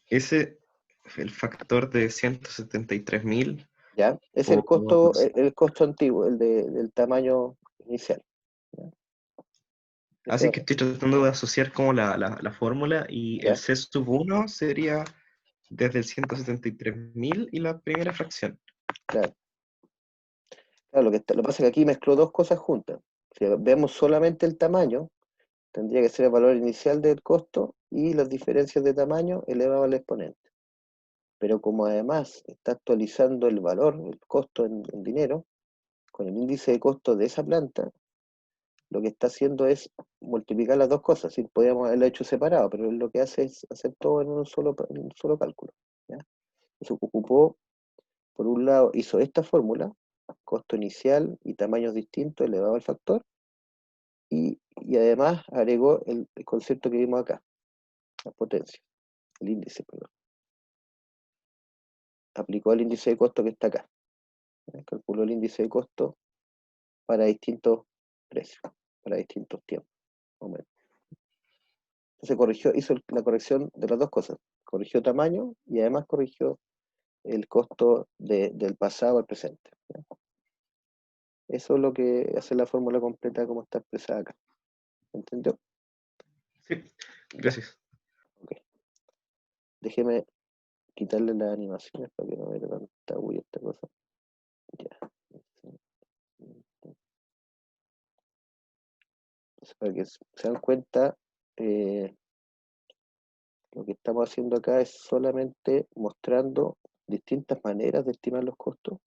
ese, el factor de 173.000 ¿Ya? Es el por... costo, el costo antiguo, del tamaño inicial. ¿Ya? Así Eso, que estoy tratando de asociar como la fórmula y el ¿ya? C sub 1 sería desde el 173.000 y la primera fracción. Claro. Claro, lo que pasa es que aquí mezcló dos cosas juntas. Si vemos solamente el tamaño, tendría que ser el valor inicial del costo y las diferencias de tamaño elevado al exponente. Pero como además está actualizando el valor, el costo en dinero, con el índice de costo de esa planta, lo que está haciendo es multiplicar las dos cosas. Sí, podríamos haberlo hecho separado, pero lo que hace es hacer todo en un solo cálculo. ¿Ya? Eso ocupó, por un lado, hizo esta fórmula, costo inicial y tamaños distintos elevado al factor, y además agregó el concepto que vimos acá, la potencia, el índice, perdón. Aplicó el índice de costo que está acá. ¿Ya? Calculó el índice de costo para distintos precios, para distintos tiempos. Momentos. Entonces hizo la corrección de las dos cosas. Corrigió tamaño y además corrigió el costo del pasado al presente. ¿Ya? Eso es lo que hace la fórmula completa como está expresada acá. ¿Entendió? Sí, gracias. Ok. Déjeme quitarle las animaciones para que no vea tanta bulla esta cosa. Ya. Entonces, para que se dan cuenta, lo que estamos haciendo acá es solamente mostrando distintas maneras de estimar los costos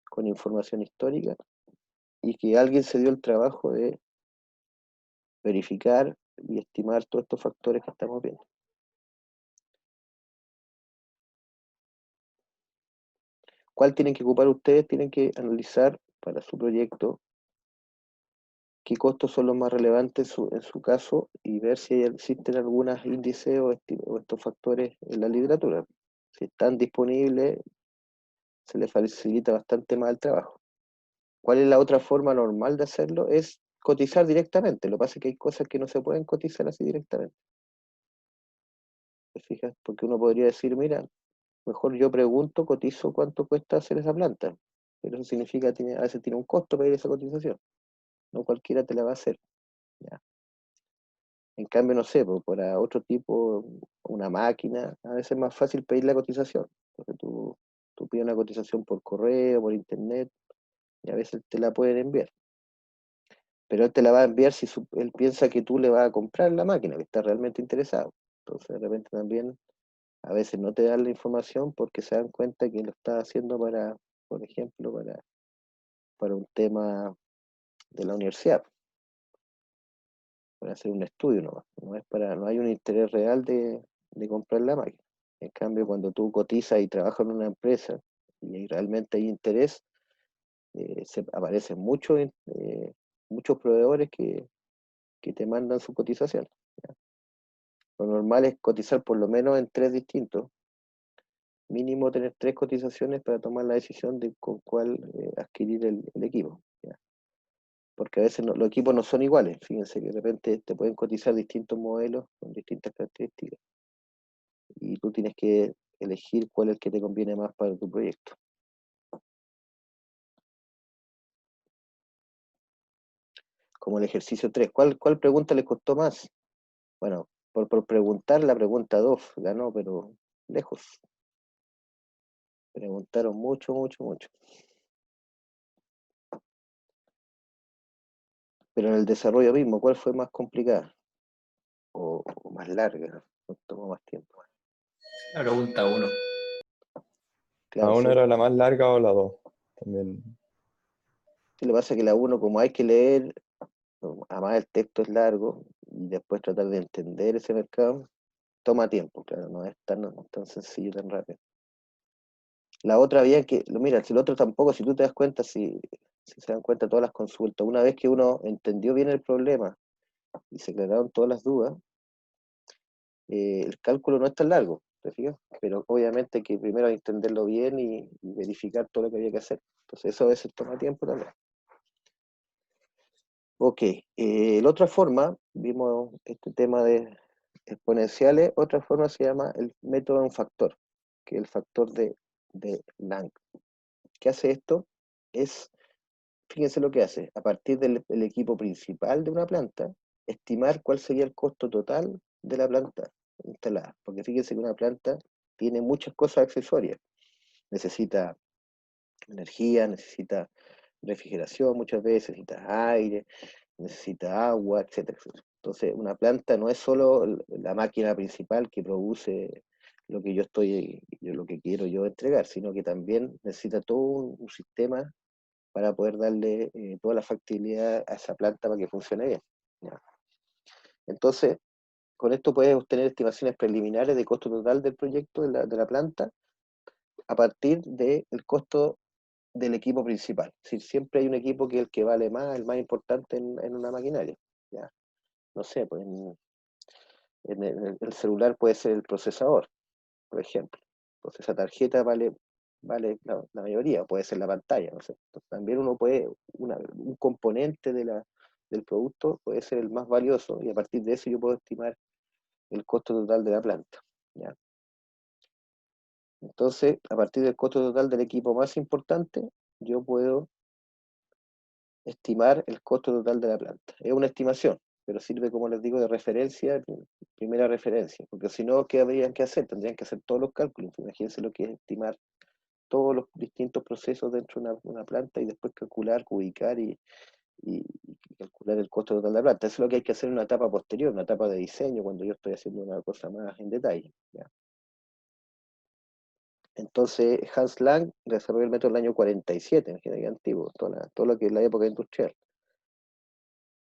con información histórica y que alguien se dio el trabajo de verificar y estimar todos estos factores que estamos viendo. ¿Cuál tienen que ocupar ustedes? Tienen que analizar para su proyecto qué costos son los más relevantes en su caso y ver si existen algunos índices o estos factores en la literatura. Si están disponibles, se les facilita bastante más el trabajo. ¿Cuál es la otra forma normal de hacerlo? Es cotizar directamente. Lo que pasa es que hay cosas que no se pueden cotizar así directamente. ¿Te fijas? Porque uno podría decir, mira, mejor yo pregunto, cotizo cuánto cuesta hacer esa planta. Pero eso significa que a veces tiene un costo pedir esa cotización. No cualquiera te la va a hacer. ¿Ya? En cambio, no sé, pues, para otro tipo, una máquina, a veces es más fácil pedir la cotización. Porque tú pides una cotización por correo, por internet, y a veces te la pueden enviar. Pero él te la va a enviar si él piensa que tú le vas a comprar la máquina, que está realmente interesado. Entonces, de repente también, a veces no te dan la información porque se dan cuenta que lo está haciendo para, por ejemplo, para un tema de la universidad, para hacer un estudio nomás. No hay un interés real de comprar la máquina. En cambio, cuando tú cotizas y trabajas en una empresa y realmente hay interés, aparecen muchos proveedores que te mandan su cotización. ¿Ya? Lo normal es cotizar por lo menos en 3 distintos, mínimo tener 3 cotizaciones para tomar la decisión de con cuál adquirir el equipo. ¿Ya? Porque a veces los equipos no son iguales, fíjense que de repente te pueden cotizar distintos modelos con distintas características y tú tienes que elegir cuál es el que te conviene más para tu proyecto. Como el ejercicio 3. ¿Cuál pregunta les costó más? Bueno, por preguntar la pregunta 2 ganó, pero lejos. Preguntaron mucho, mucho, mucho. Pero en el desarrollo mismo, ¿cuál fue más complicada? O más larga, ¿no? Tomó más tiempo. La pregunta 1. Claro, ¿A una sí. era la más larga o la dos? También. Sí, lo que pasa es que la 1, como hay que leer, además el texto es largo, y después tratar de entender ese mercado, toma tiempo, claro, no es tan sencillo, tan rápido. La otra había que, mira, si el otro tampoco, si tú te das cuenta, si se dan cuenta todas las consultas, una vez que uno entendió bien el problema y se aclararon todas las dudas, el cálculo no es tan largo, ¿te fijas? Pero obviamente que primero hay que entenderlo bien y verificar todo lo que había que hacer. Entonces eso a veces toma tiempo también. Ok, la otra forma, vimos este tema de exponenciales, otra forma se llama el método de un factor, que es el factor de Lang. ¿Qué hace esto? Fíjense lo que hace, a partir del equipo principal de una planta, estimar cuál sería el costo total de la planta instalada. Porque fíjense que una planta tiene muchas cosas accesorias. Necesita energía, necesita refrigeración muchas veces, necesita aire, necesita agua, etcétera, etcétera. Entonces, una planta no es solo la máquina principal que produce lo que quiero yo entregar, sino que también necesita todo un sistema para poder darle toda la factibilidad a esa planta para que funcione bien. ¿Ya? Entonces, con esto puedes obtener estimaciones preliminares de costo total del proyecto de la planta a partir del costo del equipo principal. Es decir, siempre hay un equipo que es el que vale más, el más importante en una maquinaria. ¿Ya? No sé, pues el celular puede ser el procesador, por ejemplo. Entonces esa tarjeta vale la mayoría, puede ser la pantalla, no sé. Entonces, también uno puede, un componente del producto puede ser el más valioso y a partir de eso yo puedo estimar el costo total de la planta. ¿Ya? Entonces, a partir del costo total del equipo más importante, yo puedo estimar el costo total de la planta. Es una estimación, pero sirve, como les digo, de referencia, primera referencia, porque si no, ¿qué habrían que hacer? Tendrían que hacer todos los cálculos. Imagínense lo que es estimar todos los distintos procesos dentro de una planta y después calcular, ubicar y calcular el costo total de la planta. Eso es lo que hay que hacer en una etapa posterior, una etapa de diseño, cuando yo estoy haciendo una cosa más en detalle. ¿Ya? Entonces, Hans Lang desarrolló el método en el año 47, imagínate que antiguo, todo lo que es la época industrial.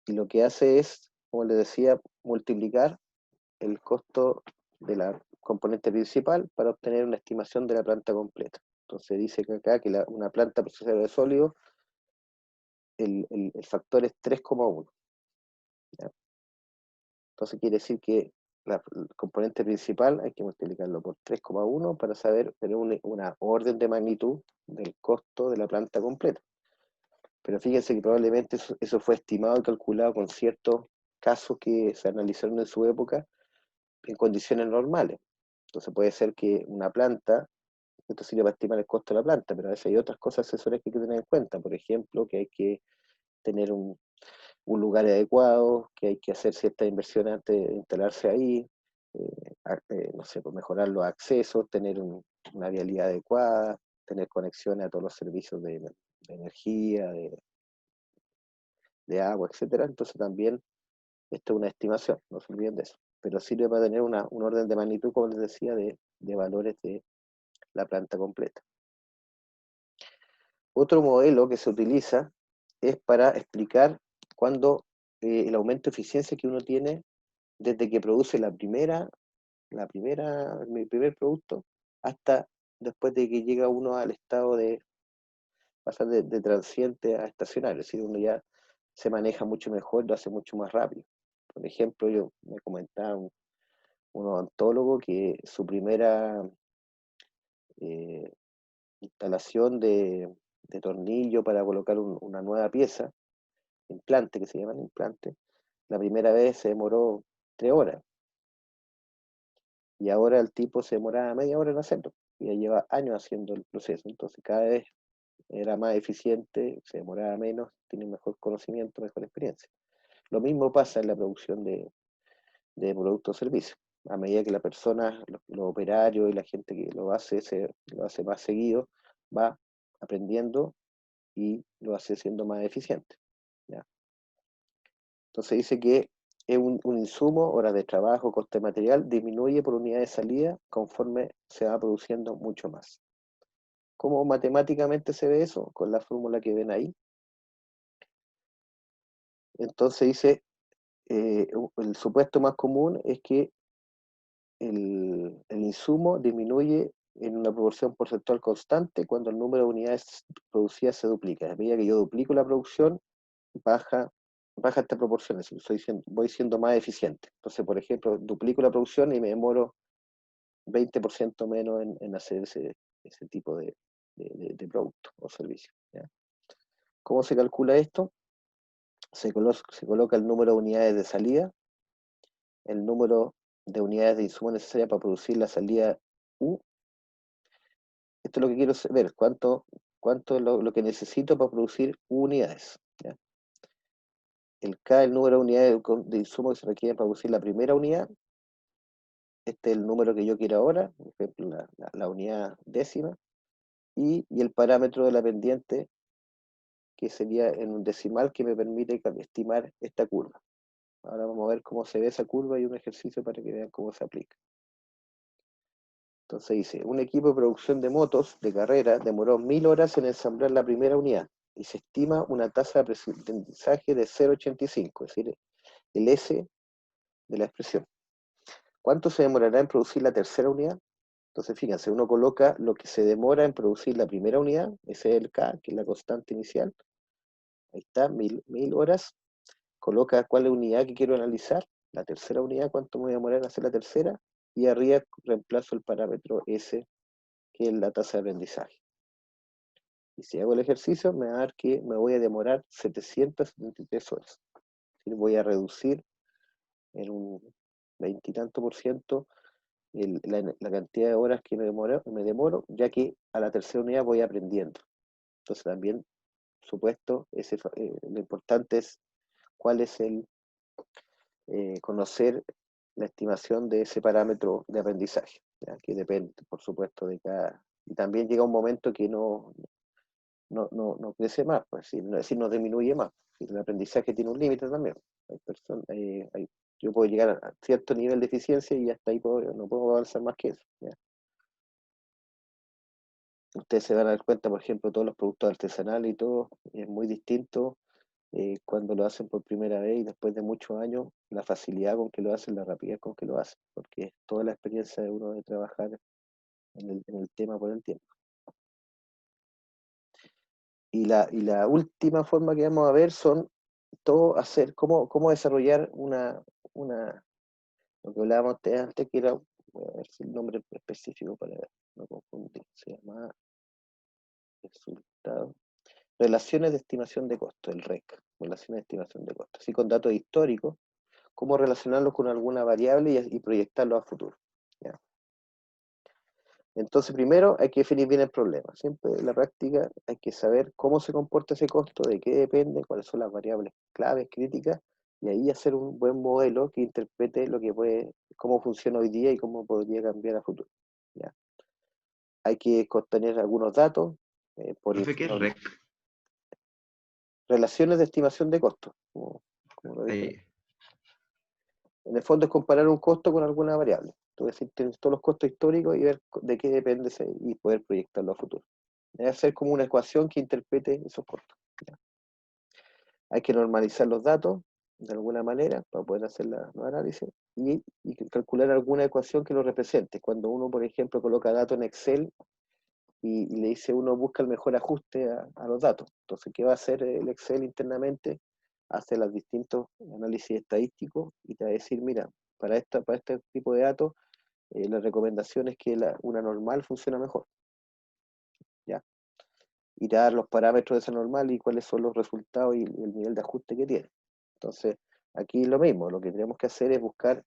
Y lo que hace es, como les decía, multiplicar el costo de la componente principal para obtener una estimación de la planta completa. Entonces dice que acá que una planta procesadora de sólidos, el factor es 3,1. Entonces quiere decir que el componente principal hay que multiplicarlo por 3,1 para saber tener una orden de magnitud del costo de la planta completa. Pero fíjense que probablemente eso fue estimado y calculado con ciertos casos que se analizaron en su época en condiciones normales. Entonces puede ser que una planta, esto sirve para estimar el costo de la planta, pero a veces hay otras cosas accesorias que hay que tener en cuenta. Por ejemplo, que hay que tener un lugar adecuado, que hay que hacer ciertas inversiones antes de instalarse ahí, no sé, pues mejorar los accesos, tener una vialidad adecuada, tener conexiones a todos los servicios de energía, de agua, etcétera. Entonces también esto es una estimación, no se olviden de eso. Pero sirve para tener un orden de magnitud, como les decía, de valores de la planta completa. Otro modelo que se utiliza es para explicar cuándo el aumento de eficiencia que uno tiene desde que produce mi primer producto hasta después de que llega uno al estado de pasar de transiente a estacionario. Es decir, uno ya se maneja mucho mejor, lo hace mucho más rápido. Por ejemplo, yo me comentaba un odontólogo que su primera eh, instalación de tornillo para colocar una nueva pieza, implante, que se llaman implante, la primera vez se demoró 3 horas. Y ahora el tipo se demoraba media hora en hacerlo. Y ya lleva años haciendo el proceso. Entonces cada vez era más eficiente, se demoraba menos, tiene mejor conocimiento, mejor experiencia. Lo mismo pasa en la producción de productos o servicios. A medida que la persona, los operarios y la gente que lo hace más seguido, va aprendiendo y lo hace siendo más eficiente. ¿Ya? Entonces dice que es un insumo, horas de trabajo, coste de material, disminuye por unidad de salida conforme se va produciendo mucho más. ¿Cómo matemáticamente se ve eso? Con la fórmula que ven ahí. Entonces dice, el supuesto más común es que el insumo disminuye en una proporción porcentual constante cuando el número de unidades producidas se duplica. A medida que yo duplico la producción, baja esta proporción, es decir, voy siendo más eficiente. Entonces, por ejemplo, duplico la producción y me demoro 20% menos en hacer ese tipo de producto o servicio. ¿Ya? ¿Cómo se calcula esto? Se coloca el número de unidades de salida, el número de unidades de insumo necesarias para producir la salida U. Esto es lo que quiero ver, cuánto es lo que necesito para producir unidades. ¿Ya? El K, el número de unidades de insumo que se requiere para producir la primera unidad. Este es el número que yo quiero ahora, por ejemplo, la unidad décima, y el parámetro de la pendiente, que sería en un decimal que me permite estimar esta curva. Ahora vamos a ver cómo se ve esa curva y un ejercicio para que vean cómo se aplica. Entonces dice, un equipo de producción de motos de carrera demoró 1000 horas en ensamblar la primera unidad y se estima una tasa de aprendizaje de 0,85, es decir, el S de la expresión. ¿Cuánto se demorará en producir la tercera unidad? Entonces, fíjense, uno coloca lo que se demora en producir la primera unidad, ese es el K, que es la constante inicial. Ahí está, 1000 horas. Coloca cuál es la unidad que quiero analizar, la tercera unidad, cuánto me voy a demorar en hacer la tercera, y arriba reemplazo el parámetro S, que es la tasa de aprendizaje. Y si hago el ejercicio, me va a dar que me voy a demorar 773 horas. Es decir, voy a reducir en un 20 y tanto por ciento la cantidad de horas que me demoro, ya que a la tercera unidad voy aprendiendo. Entonces también, supuesto, lo importante es cuál es conocer la estimación de ese parámetro de aprendizaje, ¿ya? Que depende, por supuesto, de cada. Y también llega un momento que no crece más, pues, es decir, no disminuye más. El aprendizaje tiene un límite también. Yo puedo llegar a cierto nivel de eficiencia y hasta ahí no puedo avanzar más que eso. ¿Ya? Ustedes se van a dar cuenta, por ejemplo, todos los productos artesanales y todo, es muy distinto cuando lo hacen por primera vez y después de muchos años, la facilidad con que lo hacen, la rapidez con que lo hacen, porque es toda la experiencia de uno de trabajar en el tema por el tiempo. Y la última forma que vamos a ver son cómo desarrollar lo que hablábamos antes, que era, voy a ver si el nombre específico para no confundir, se llama resultado. Relaciones de estimación de costo, el REC, relaciones de estimación de costo. Así con datos históricos, cómo relacionarlos con alguna variable y proyectarlos a futuro. ¿Ya? Entonces, primero hay que definir bien el problema. Siempre en la práctica hay que saber cómo se comporta ese costo, de qué depende, cuáles son las variables claves, críticas, y ahí hacer un buen modelo que interprete cómo funciona hoy día y cómo podría cambiar a futuro. ¿Ya? Hay que contener algunos datos. Profe, ¿qué es REC? Relaciones de estimación de costos. Como lo dije. Ahí. En el fondo es comparar un costo con alguna variable. Entonces, tienes todos los costos históricos y ver de qué depende y poder proyectarlo a futuro. Debe ser como una ecuación que interprete esos costos. ¿Ya? Hay que normalizar los datos de alguna manera para poder hacer los análisis y calcular alguna ecuación que lo represente. Cuando uno, por ejemplo, coloca datos en Excel y le dice uno busca el mejor ajuste a los datos. Entonces, ¿qué va a hacer el Excel internamente? Hace los distintos análisis estadísticos y te va a decir, mira, para este tipo de datos, la recomendación es que una normal funciona mejor. ¿Ya? Y te dar los parámetros de esa normal y cuáles son los resultados y el nivel de ajuste que tiene. Entonces, aquí lo mismo, lo que tenemos que hacer es buscar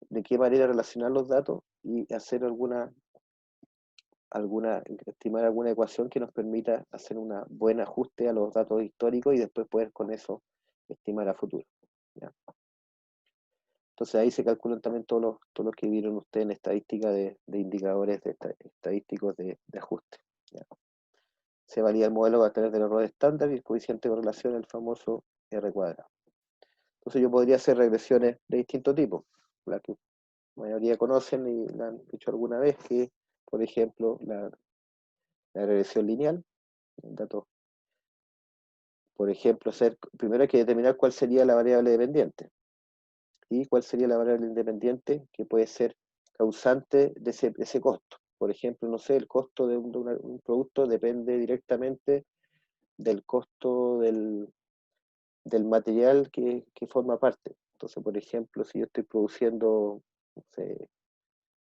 de qué manera relacionar los datos y hacer estimar alguna ecuación que nos permita hacer un buen ajuste a los datos históricos y después poder con eso estimar a futuro. ¿Ya? Entonces ahí se calculan también todos los que vieron ustedes en estadística de indicadores estadísticos de ajuste. ¿Ya? Se valida el modelo a través del error estándar y el coeficiente de correlación, el famoso R cuadrado. Entonces yo podría hacer regresiones de distintos tipos, la que la mayoría conocen y la han hecho alguna vez, que por ejemplo la regresión lineal, datos. Por ejemplo, primero hay que determinar cuál sería la variable dependiente y cuál sería la variable independiente que puede ser causante de ese costo. Por ejemplo, no sé, el costo de un producto depende directamente del costo del material que forma parte. Entonces, por ejemplo, si yo estoy produciendo, no sé,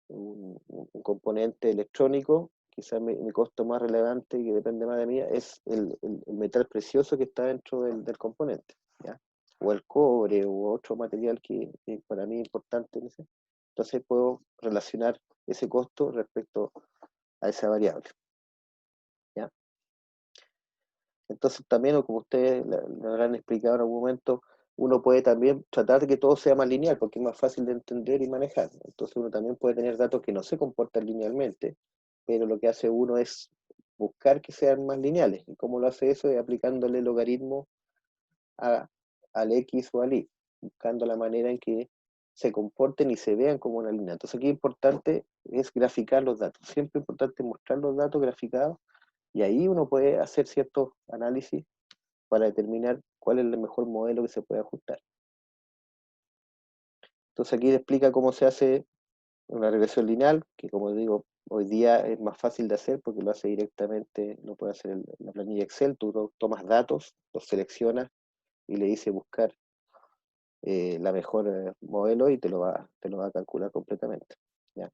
un componente electrónico, quizás mi costo más relevante, que depende más de mí, es el metal precioso que está dentro del componente, ¿ya? O el cobre, u otro material que para mí es importante. ¿No sé? Entonces puedo relacionar ese costo respecto a esa variable. ¿Ya? Entonces también, como ustedes lo habrán explicado en algún momento, uno puede también tratar de que todo sea más lineal, porque es más fácil de entender y manejar. Entonces uno también puede tener datos que no se comportan linealmente, pero lo que hace uno es buscar que sean más lineales. ¿Y cómo lo hace eso? Es aplicándole logaritmo al X o al Y, buscando la manera en que se comporten y se vean como una línea. Entonces aquí importante es graficar los datos. Siempre es importante mostrar los datos graficados y ahí uno puede hacer ciertos análisis para determinar cuál es el mejor modelo que se puede ajustar. Entonces aquí te explica cómo se hace una regresión lineal, que como digo, hoy día es más fácil de hacer porque lo hace directamente, lo puede hacer en la planilla Excel, tú tomas datos, los seleccionas y le dices buscar la mejor modelo y te lo va a calcular completamente. ¿Ya?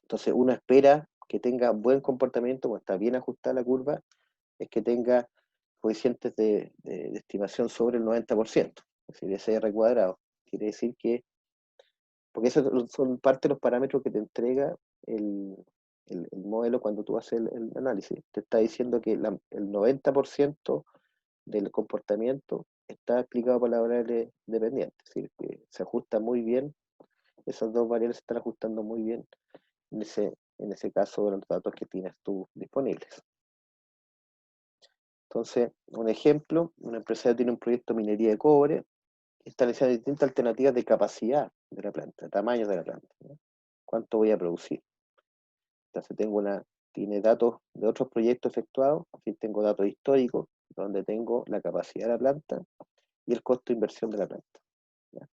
Entonces uno espera que tenga buen comportamiento, cuando está bien ajustada la curva, es que tenga coeficientes de estimación sobre el 90%, es decir, ese R cuadrado. Quiere decir que, porque esos son parte de los parámetros que te entrega el modelo cuando tú haces el análisis. Te está diciendo que el 90% del comportamiento está explicado por la variable dependiente, es decir, que se ajusta muy bien, esas dos variables se están ajustando muy bien en ese caso de los datos que tienes tú disponibles. Entonces, un ejemplo, una empresa tiene un proyecto de minería de cobre, estableciendo distintas alternativas de capacidad de la planta, tamaño de la planta, ¿no? ¿Cuánto voy a producir? Entonces tiene datos de otros proyectos efectuados, aquí tengo datos históricos, donde tengo la capacidad de la planta y el costo de inversión de la planta. ¿Ya?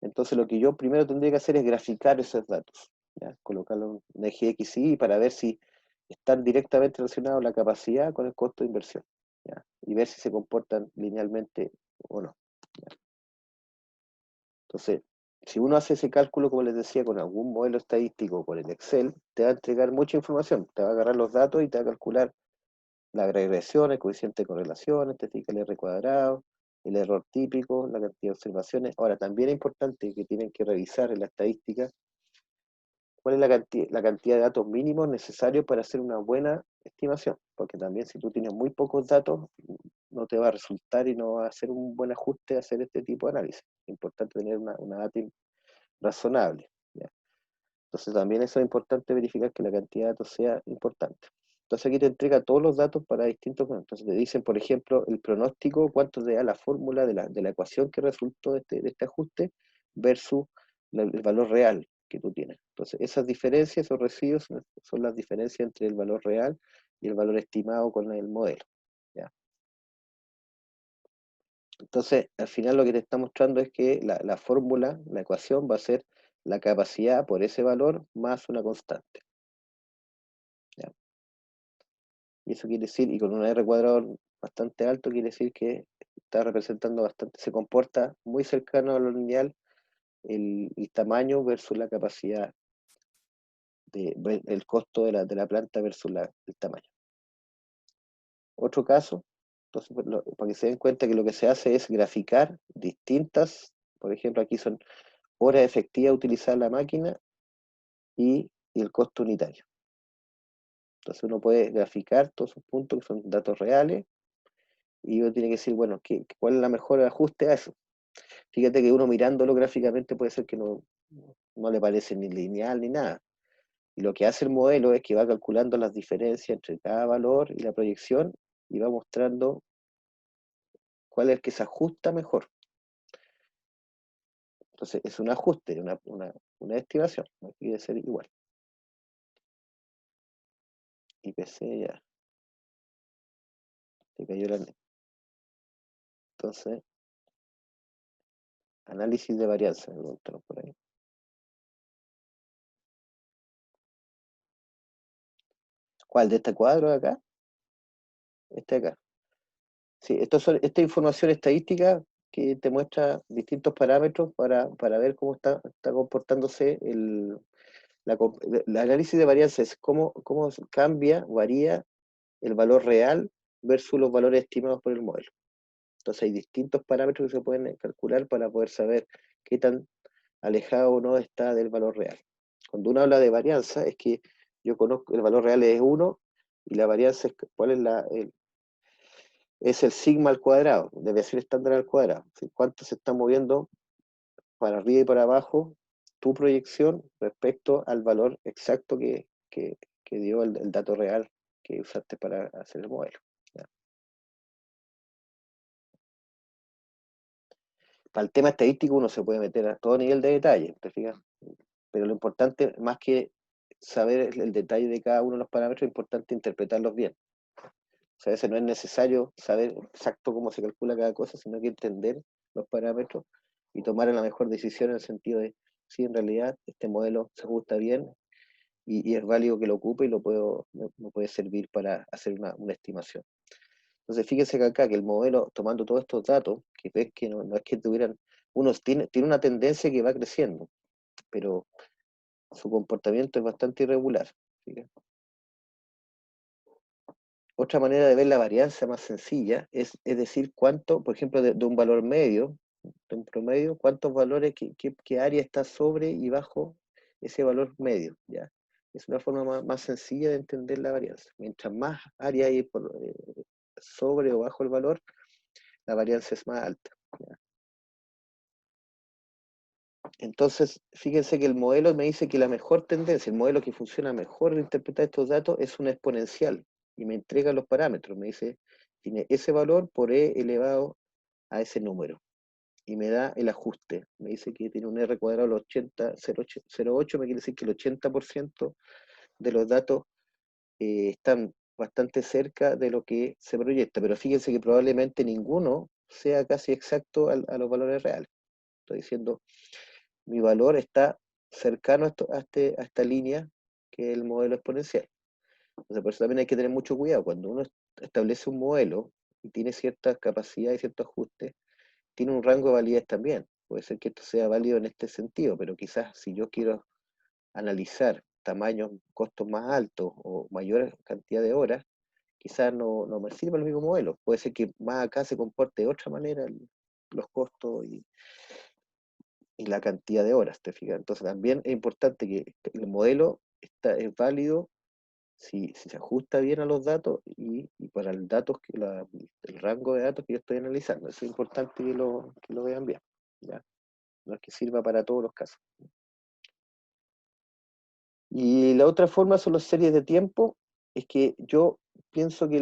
Entonces lo que yo primero tendría que hacer es graficar esos datos, ¿ya? Colocarlo en eje X y Y para ver si están directamente relacionados la capacidad con el costo de inversión, ¿ya? Y ver si se comportan linealmente o no, ¿ya? Entonces, si uno hace ese cálculo, como les decía, con algún modelo estadístico, con el Excel, te va a entregar mucha información, te va a agarrar los datos y te va a calcular la regresión, el coeficiente de correlación, te fija el R cuadrado, el error típico, la cantidad de observaciones. Ahora, también es importante que tienen que revisar en la estadística cuál es la cantidad de datos mínimos necesarios para hacer una buena estimación, porque también si tú tienes muy pocos datos, no te va a resultar y no va a hacer un buen ajuste a hacer este tipo de análisis. Es importante tener una data razonable, ¿ya? Entonces también eso es importante verificar que la cantidad de datos sea importante. Entonces aquí te entrega todos los datos para distintos. Entonces te dicen, por ejemplo, el pronóstico, cuánto te da la fórmula de la ecuación que resultó de este ajuste versus el valor real que tú tienes. Entonces esas diferencias, esos residuos, son las diferencias entre el valor real y el valor estimado con el modelo, ¿ya? Entonces, al final lo que te está mostrando es que la fórmula, la ecuación, va a ser la capacidad por ese valor más una constante, ¿ya? Y eso quiere decir, y con un R cuadrado bastante alto, quiere decir que está representando bastante, se comporta muy cercano a lo lineal el tamaño versus la capacidad, el costo de la planta versus el tamaño. Otro caso, entonces, para que se den cuenta que lo que se hace es graficar distintas, por ejemplo, aquí son horas efectivas de utilizar la máquina y el costo unitario. Entonces uno puede graficar todos esos puntos que son datos reales y uno tiene que decir, bueno, ¿cuál es la mejor ajuste a eso? Fíjate que uno mirándolo gráficamente puede ser que no le parece ni lineal ni nada. Y lo que hace el modelo es que va calculando las diferencias entre cada valor y la proyección y va mostrando cuál es el que se ajusta mejor. Entonces es un ajuste, una estimación, no quiere ser igual. IPC ya, se cayó la net. Entonces, análisis de varianza, me preguntaron por ahí. ¿Cuál de este cuadro de acá? Este de acá. Sí, esta información estadística que te muestra distintos parámetros para ver cómo está comportándose el análisis de varianza, es cómo cambia, varía el valor real versus los valores estimados por el modelo. Entonces hay distintos parámetros que se pueden calcular para poder saber qué tan alejado o no está del valor real. Cuando uno habla de varianza, es que yo conozco, el valor real es 1 y la varianza es cuál es el sigma al cuadrado, desviación estándar al cuadrado. ¿Cuánto se está moviendo para arriba y para abajo tu proyección respecto al valor exacto que dio el dato real que usaste para hacer el modelo? ¿Ya? Para el tema estadístico uno se puede meter a todo nivel de detalle, ¿te fijas? Pero lo importante, más que saber el detalle de cada uno de los parámetros, es importante interpretarlos bien. O sea, a veces no es necesario saber exacto cómo se calcula cada cosa, sino que entender los parámetros y tomar la mejor decisión en el sentido de, sí, en realidad este modelo se ajusta bien y es válido que lo ocupe y me puede servir para hacer una estimación. Entonces, fíjense que acá, que el modelo, tomando todos estos datos, que ves que no es que tuvieran, uno tiene una tendencia que va creciendo, pero su comportamiento es bastante irregular. ¿Fíjate? Otra manera de ver la varianza más sencilla es decir, cuánto, por ejemplo, de un valor medio, de un promedio, cuántos valores, qué área está sobre y bajo ese valor medio, ¿ya? Es una forma más sencilla de entender la varianza. Mientras más área hay sobre o bajo el valor, la varianza es más alta, ¿ya? Entonces, fíjense que el modelo me dice que la mejor tendencia, el modelo que funciona mejor en interpretar estos datos es una exponencial y me entrega los parámetros, me dice, tiene ese valor por e elevado a ese número y me da el ajuste, me dice que tiene un R cuadrado de 0,8, me quiere decir que el 80% de los datos están bastante cerca de lo que se proyecta, pero fíjense que probablemente ninguno sea casi exacto a los valores reales. Estoy diciendo, mi valor está cercano a esta línea que es el modelo exponencial. Entonces, por eso también hay que tener mucho cuidado. Cuando uno establece un modelo y tiene ciertas capacidades y ciertos ajustes, tiene un rango de validez también. Puede ser que esto sea válido en este sentido, pero quizás si yo quiero analizar tamaños, costos más altos o mayor cantidad de horas, quizás no me sirva el mismo modelo. Puede ser que más acá se comporte de otra manera los costos y la cantidad de horas, ¿te fijas? Entonces también es importante que el modelo es válido si se ajusta bien a los datos y para el rango de datos que yo estoy analizando. Eso es importante que lo vean bien, ¿ya? No es que sirva para todos los casos. Y la otra forma son las series de tiempo. Es que yo pienso que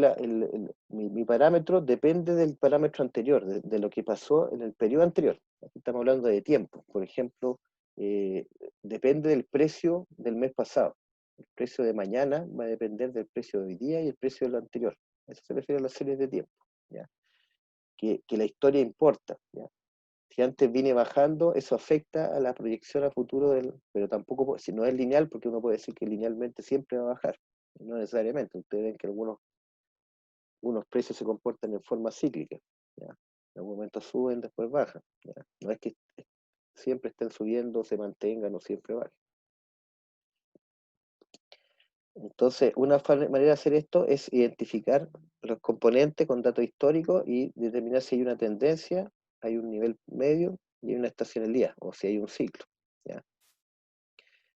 mi parámetro depende del parámetro anterior, de lo que pasó en el periodo anterior. Aquí estamos hablando de tiempo. Por ejemplo, depende del precio del mes pasado. El precio de mañana va a depender del precio de hoy día y el precio de lo anterior. Eso se refiere a las series de tiempo, ¿ya? Que la historia importa, ¿ya? Si antes viene bajando, eso afecta a la proyección a futuro pero tampoco, si no es lineal, porque uno puede decir que linealmente siempre va a bajar, no necesariamente. Ustedes ven que algunos precios se comportan en forma cíclica, ¿ya? En algún momento suben, después bajan, ¿ya? No es que siempre estén subiendo, se mantengan o siempre bajen. Entonces, una manera de hacer esto es identificar los componentes con datos históricos y determinar si hay una tendencia, hay un nivel medio y hay una estacionalidad, o si hay un ciclo, ¿ya?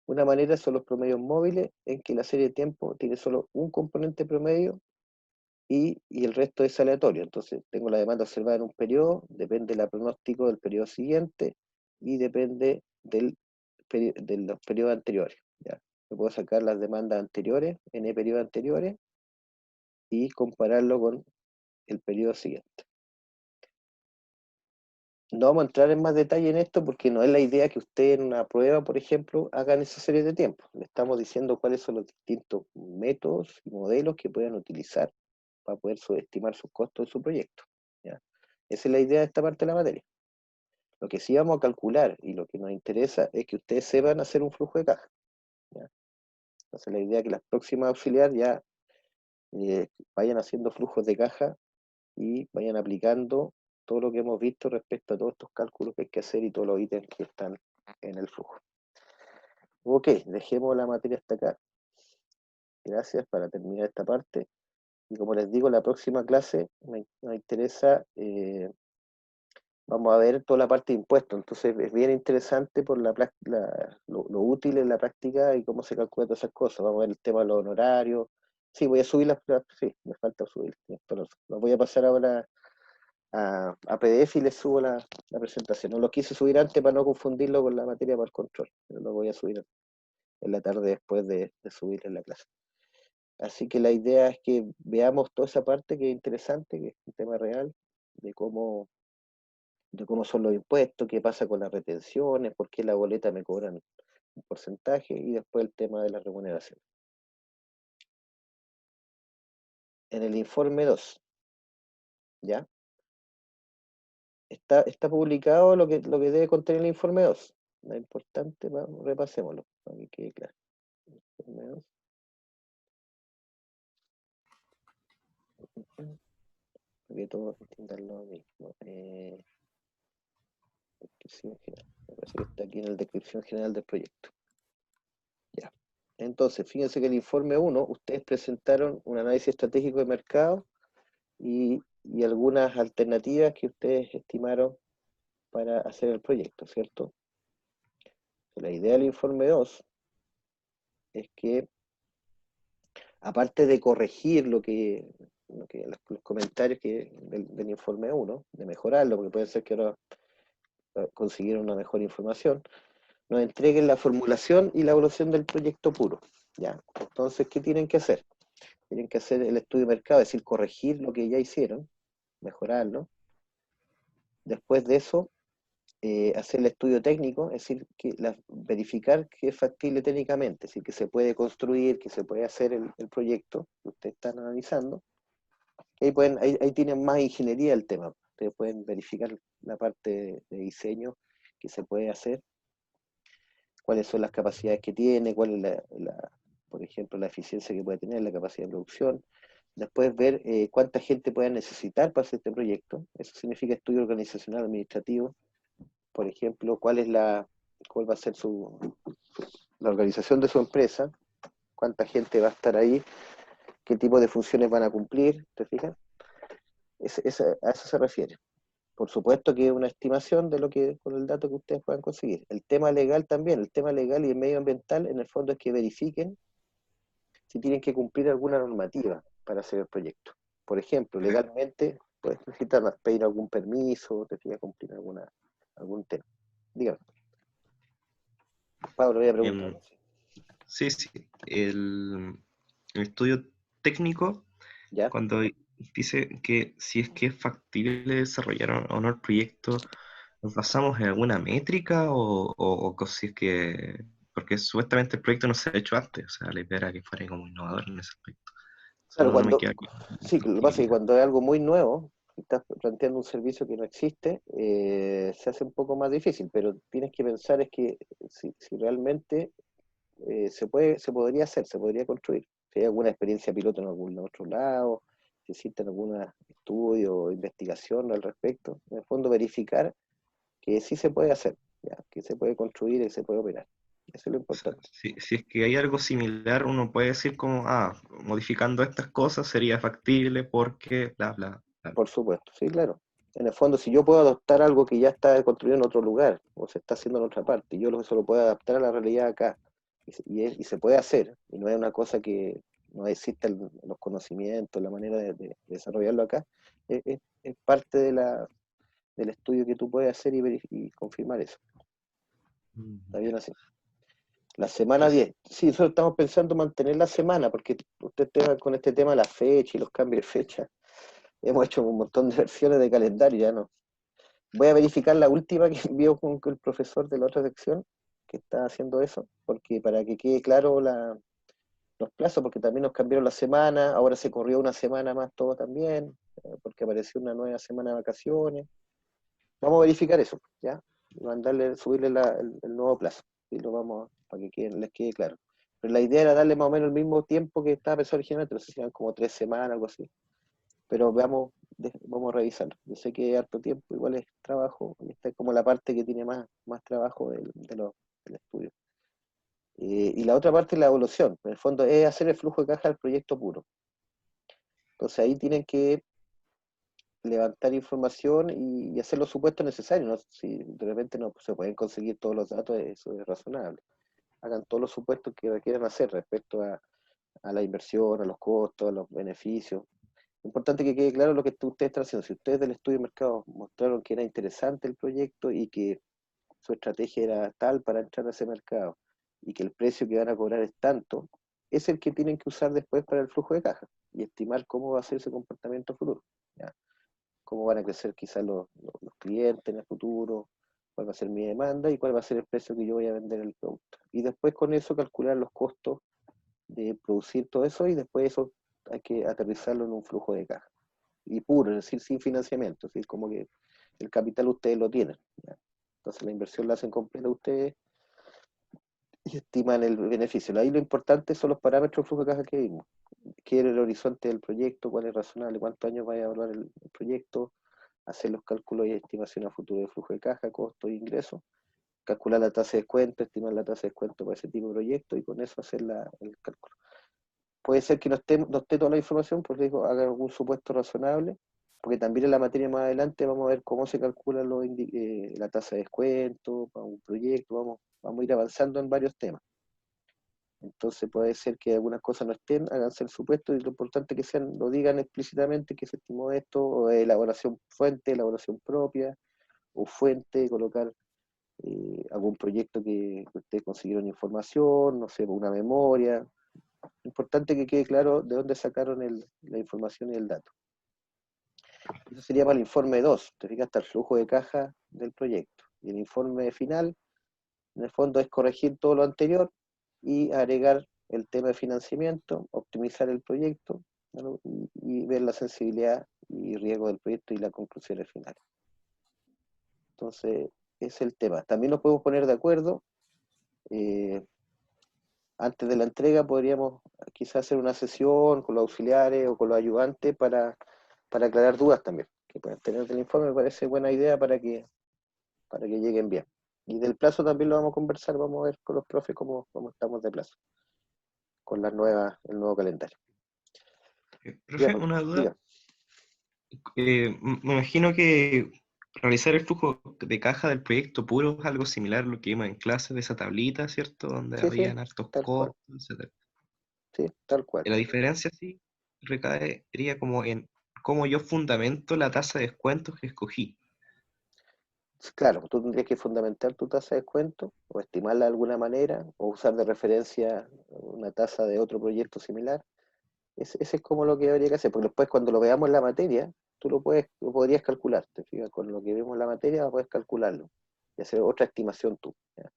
Una manera son los promedios móviles, en que la serie de tiempo tiene solo un componente promedio y el resto es aleatorio. Entonces, tengo la demanda observada en un periodo, depende del pronóstico del periodo siguiente y depende de los periodos anteriores, ¿ya? Yo puedo sacar las demandas anteriores, n periodos anteriores, y compararlo con el periodo siguiente. No vamos a entrar en más detalle en esto porque no es la idea que usted en una prueba, por ejemplo, hagan esa serie de tiempos. Le estamos diciendo cuáles son los distintos métodos y modelos que pueden utilizar para poder subestimar sus costos de su proyecto, ¿ya? Esa es la idea de esta parte de la materia. Lo que sí vamos a calcular y lo que nos interesa es que ustedes sepan hacer un flujo de caja, ¿ya? Entonces la idea es que las próximas auxiliares ya vayan haciendo flujos de caja y vayan aplicando todo lo que hemos visto respecto a todos estos cálculos que hay que hacer y todos los ítems que están en el flujo. Ok, dejemos la materia hasta acá. Gracias para terminar esta parte. Y como les digo, la próxima clase me interesa, vamos a ver toda la parte de impuestos. Entonces es bien interesante por lo útil en la práctica y cómo se calculan todas esas cosas. Vamos a ver el tema de los honorarios. Sí, voy a subir sí, me falta subir. Los voy a pasar ahora a PDF y les subo la presentación. No lo quise subir antes para no confundirlo con la materia para el control, pero lo voy a subir en la tarde después de subir en la clase. Así que la idea es que veamos toda esa parte que es interesante, que es un tema real, de cómo son los impuestos, qué pasa con las retenciones, por qué la boleta me cobran un porcentaje, y después el tema de la remuneración. En el informe 2, ¿ya? Está publicado lo que debe contener el informe 2. Lo importante, repasémoslo, para que quede claro. Informe 2. Para que todos entiendan lo mismo. Descripción general. Me parece que está aquí en la descripción general del proyecto. Ya. Entonces, fíjense que el informe 1, ustedes presentaron un análisis estratégico de mercado y algunas alternativas que ustedes estimaron para hacer el proyecto, ¿cierto? La idea del informe 2 es que, aparte de corregir los comentarios del informe 1, de mejorarlo, porque puede ser que ahora consiguieron una mejor información, nos entreguen la formulación y la evaluación del proyecto puro, ¿ya? Entonces, ¿qué tienen que hacer? Tienen que hacer el estudio de mercado, es decir, corregir lo que ya hicieron, mejorarlo. Después de eso, hacer el estudio técnico, es decir, verificar que es factible técnicamente, es decir, que se puede construir, que se puede hacer el proyecto que ustedes están analizando. Ahí tienen más ingeniería el tema. Ustedes pueden verificar la parte de diseño que se puede hacer, cuáles son las capacidades que tiene, cuál es por ejemplo, la eficiencia que puede tener, la capacidad de producción. Después ver cuánta gente puede necesitar para hacer este proyecto. Eso significa estudio organizacional administrativo. Por ejemplo, cuál va a ser la organización de su empresa, cuánta gente va a estar ahí, qué tipo de funciones van a cumplir, ¿te fijas? A eso se refiere. Por supuesto que es una estimación de con el dato que ustedes puedan conseguir. El tema legal también, el tema legal y el medioambiental, en el fondo es que verifiquen si tienen que cumplir alguna normativa para hacer el proyecto. Por ejemplo, legalmente, pues necesitan pedir algún permiso, te fijas, cumplir algún tema. Dígame. Pablo, voy a preguntar. Sí, sí. El estudio técnico, ¿Ya? cuando dice que si es que es factible desarrollar o no el proyecto, ¿nos basamos en alguna métrica o si es que... Porque supuestamente el proyecto no se ha hecho antes, o sea, la idea era que fuera como innovador en ese aspecto. Claro, No me queda claro la sí, lo que pasa es que factibilidad. cuando es algo muy nuevo, estás planteando un servicio que no existe, se hace un poco más difícil, pero tienes que pensar es que si realmente se podría hacer, se podría construir. Si hay alguna experiencia piloto en algún otro lado, si existen algún estudio o investigación al respecto, en el fondo verificar que sí se puede hacer, ¿ya? Que se puede construir y se puede operar. Eso es lo O sea, importante. si es que hay algo similar, uno puede decir como, modificando estas cosas sería factible porque bla, bla, bla. Por supuesto, sí, claro. En el fondo, si yo puedo adoptar algo que ya está construido en otro lugar o se está haciendo en otra parte, yo eso lo puedo adaptar a la realidad acá y se puede hacer, y no es una cosa que no existen los conocimientos, la manera de desarrollarlo acá, es parte del estudio que tú puedes hacer y confirmar eso. Está bien así. La semana Entonces, 10. Sí, nosotros estamos pensando mantener la semana, porque usted está con este tema de la fecha y los cambios de fecha. Hemos hecho un montón de versiones de calendario, ya no. Voy a verificar la última que envió con el profesor de la otra sección que está haciendo eso, porque para que quede claro los plazos, porque también nos cambiaron la semana, ahora se corrió una semana más todo también, porque apareció una nueva semana de vacaciones. Vamos a verificar eso, ¿ya? Y subirle el nuevo plazo, y lo vamos para que les quede claro. Pero la idea era darle más o menos el mismo tiempo que estaba pensado originalmente, no sé si eran como 3 semanas, algo así. Pero vamos a revisarlo. Yo sé que es harto tiempo, igual es trabajo, y esta es como la parte que tiene más trabajo del estudio. Y la otra parte es la evaluación. En el fondo es hacer el flujo de caja del proyecto puro. Entonces ahí tienen que levantar información y hacer los supuestos necesarios, ¿no? Si de repente no se pueden conseguir todos los datos, eso es razonable. Hagan todos los supuestos que requieran hacer respecto a la inversión, a los costos, a los beneficios. Importante que quede claro lo que ustedes están haciendo. Si ustedes del estudio de mercado mostraron que era interesante el proyecto y que su estrategia era tal para entrar a ese mercado y que el precio que van a cobrar es tanto, es el que tienen que usar después para el flujo de caja y estimar cómo va a ser ese comportamiento futuro, ¿ya? Cómo van a crecer quizás los clientes en el futuro, cuál va a ser mi demanda y cuál va a ser el precio que yo voy a vender el producto. Y después con eso calcular los costos de producir todo eso y después eso hay que aterrizarlo en un flujo de caja. Y puro, es decir, sin financiamiento, es decir, como que el capital ustedes lo tienen, ¿ya? Entonces la inversión la hacen completa ustedes y estiman el beneficio. Ahí lo importante son los parámetros de flujo de caja que vimos. ¿Qué es el horizonte del proyecto? ¿Cuál es razonable? ¿Cuántos años vaya a evaluar el proyecto? Hacer los cálculos y estimación a futuro de flujo de caja, costo e ingreso. Calcular la tasa de descuento, estimar la tasa de descuento para ese tipo de proyecto y con eso hacer el cálculo. Puede ser que no esté toda la información, pues digo, haga algún supuesto razonable, porque también en la materia más adelante vamos a ver cómo se calcula la tasa de descuento para un proyecto, vamos a ir avanzando en varios temas. Entonces puede ser que algunas cosas no estén, háganse el supuesto y lo importante que lo digan explícitamente que se estimó esto, o elaboración fuente, elaboración propia, o fuente, colocar algún proyecto que ustedes consiguieron información, no sé, una memoria. Importante que quede claro de dónde sacaron la información y el dato. Eso sería para el informe 2, te fijas, hasta el flujo de caja del proyecto. Y el informe final, en el fondo, es corregir todo lo anterior y agregar el tema de financiamiento, optimizar el proyecto, ¿no? y ver la sensibilidad y riesgo del proyecto y las conclusiones finales. Entonces, ese es el tema. También nos podemos poner de acuerdo antes de la entrega podríamos quizás hacer una sesión con los auxiliares o con los ayudantes para aclarar dudas también, que pueden tener del informe. Me parece buena idea para que lleguen bien. Y del plazo también lo vamos a conversar, vamos a ver con los profes cómo estamos de plazo, con el nuevo calendario. Profe, Ya, una duda. diga. Me imagino que realizar el flujo de caja del proyecto puro es algo similar a lo que vimos en clase de esa tablita, ¿cierto? Donde Sí, habían hartos tal cual. costos, etc. Sí, tal cual. La diferencia sí recaería como en cómo yo fundamento la tasa de descuentos que escogí. Claro, tú tendrías que fundamentar tu tasa de descuento o estimarla de alguna manera o usar de referencia una tasa de otro proyecto similar. Ese es como lo que habría que hacer, porque después cuando lo veamos en la materia, tú lo podrías calcular, te fijas, con lo que vemos en la materia puedes calcularlo y hacer otra estimación tú. ¿Ya?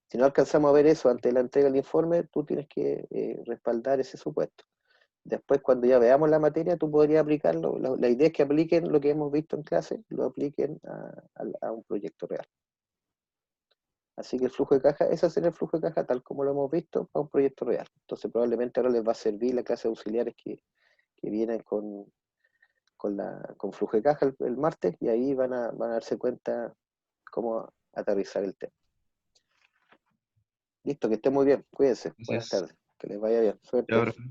Si no alcanzamos a ver eso antes de la entrega del informe, tú tienes que respaldar ese supuesto. Después, cuando ya veamos la materia, tú podrías aplicarlo. La idea es que apliquen lo que hemos visto en clase, lo apliquen a un proyecto real. Así que el flujo de caja, ese será el flujo de caja tal como lo hemos visto para un proyecto real. Entonces probablemente ahora les va a servir la clase de auxiliares que vienen con flujo de caja el martes y ahí van a darse cuenta cómo aterrizar el tema. Listo, que estén muy bien. Cuídense. Buenas Entonces, tardes. Que les vaya bien. ya, Suerte. profe.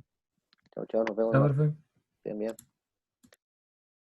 Chao, chao. Nos vemos el Ya, martes. perfecto. Bien, bien.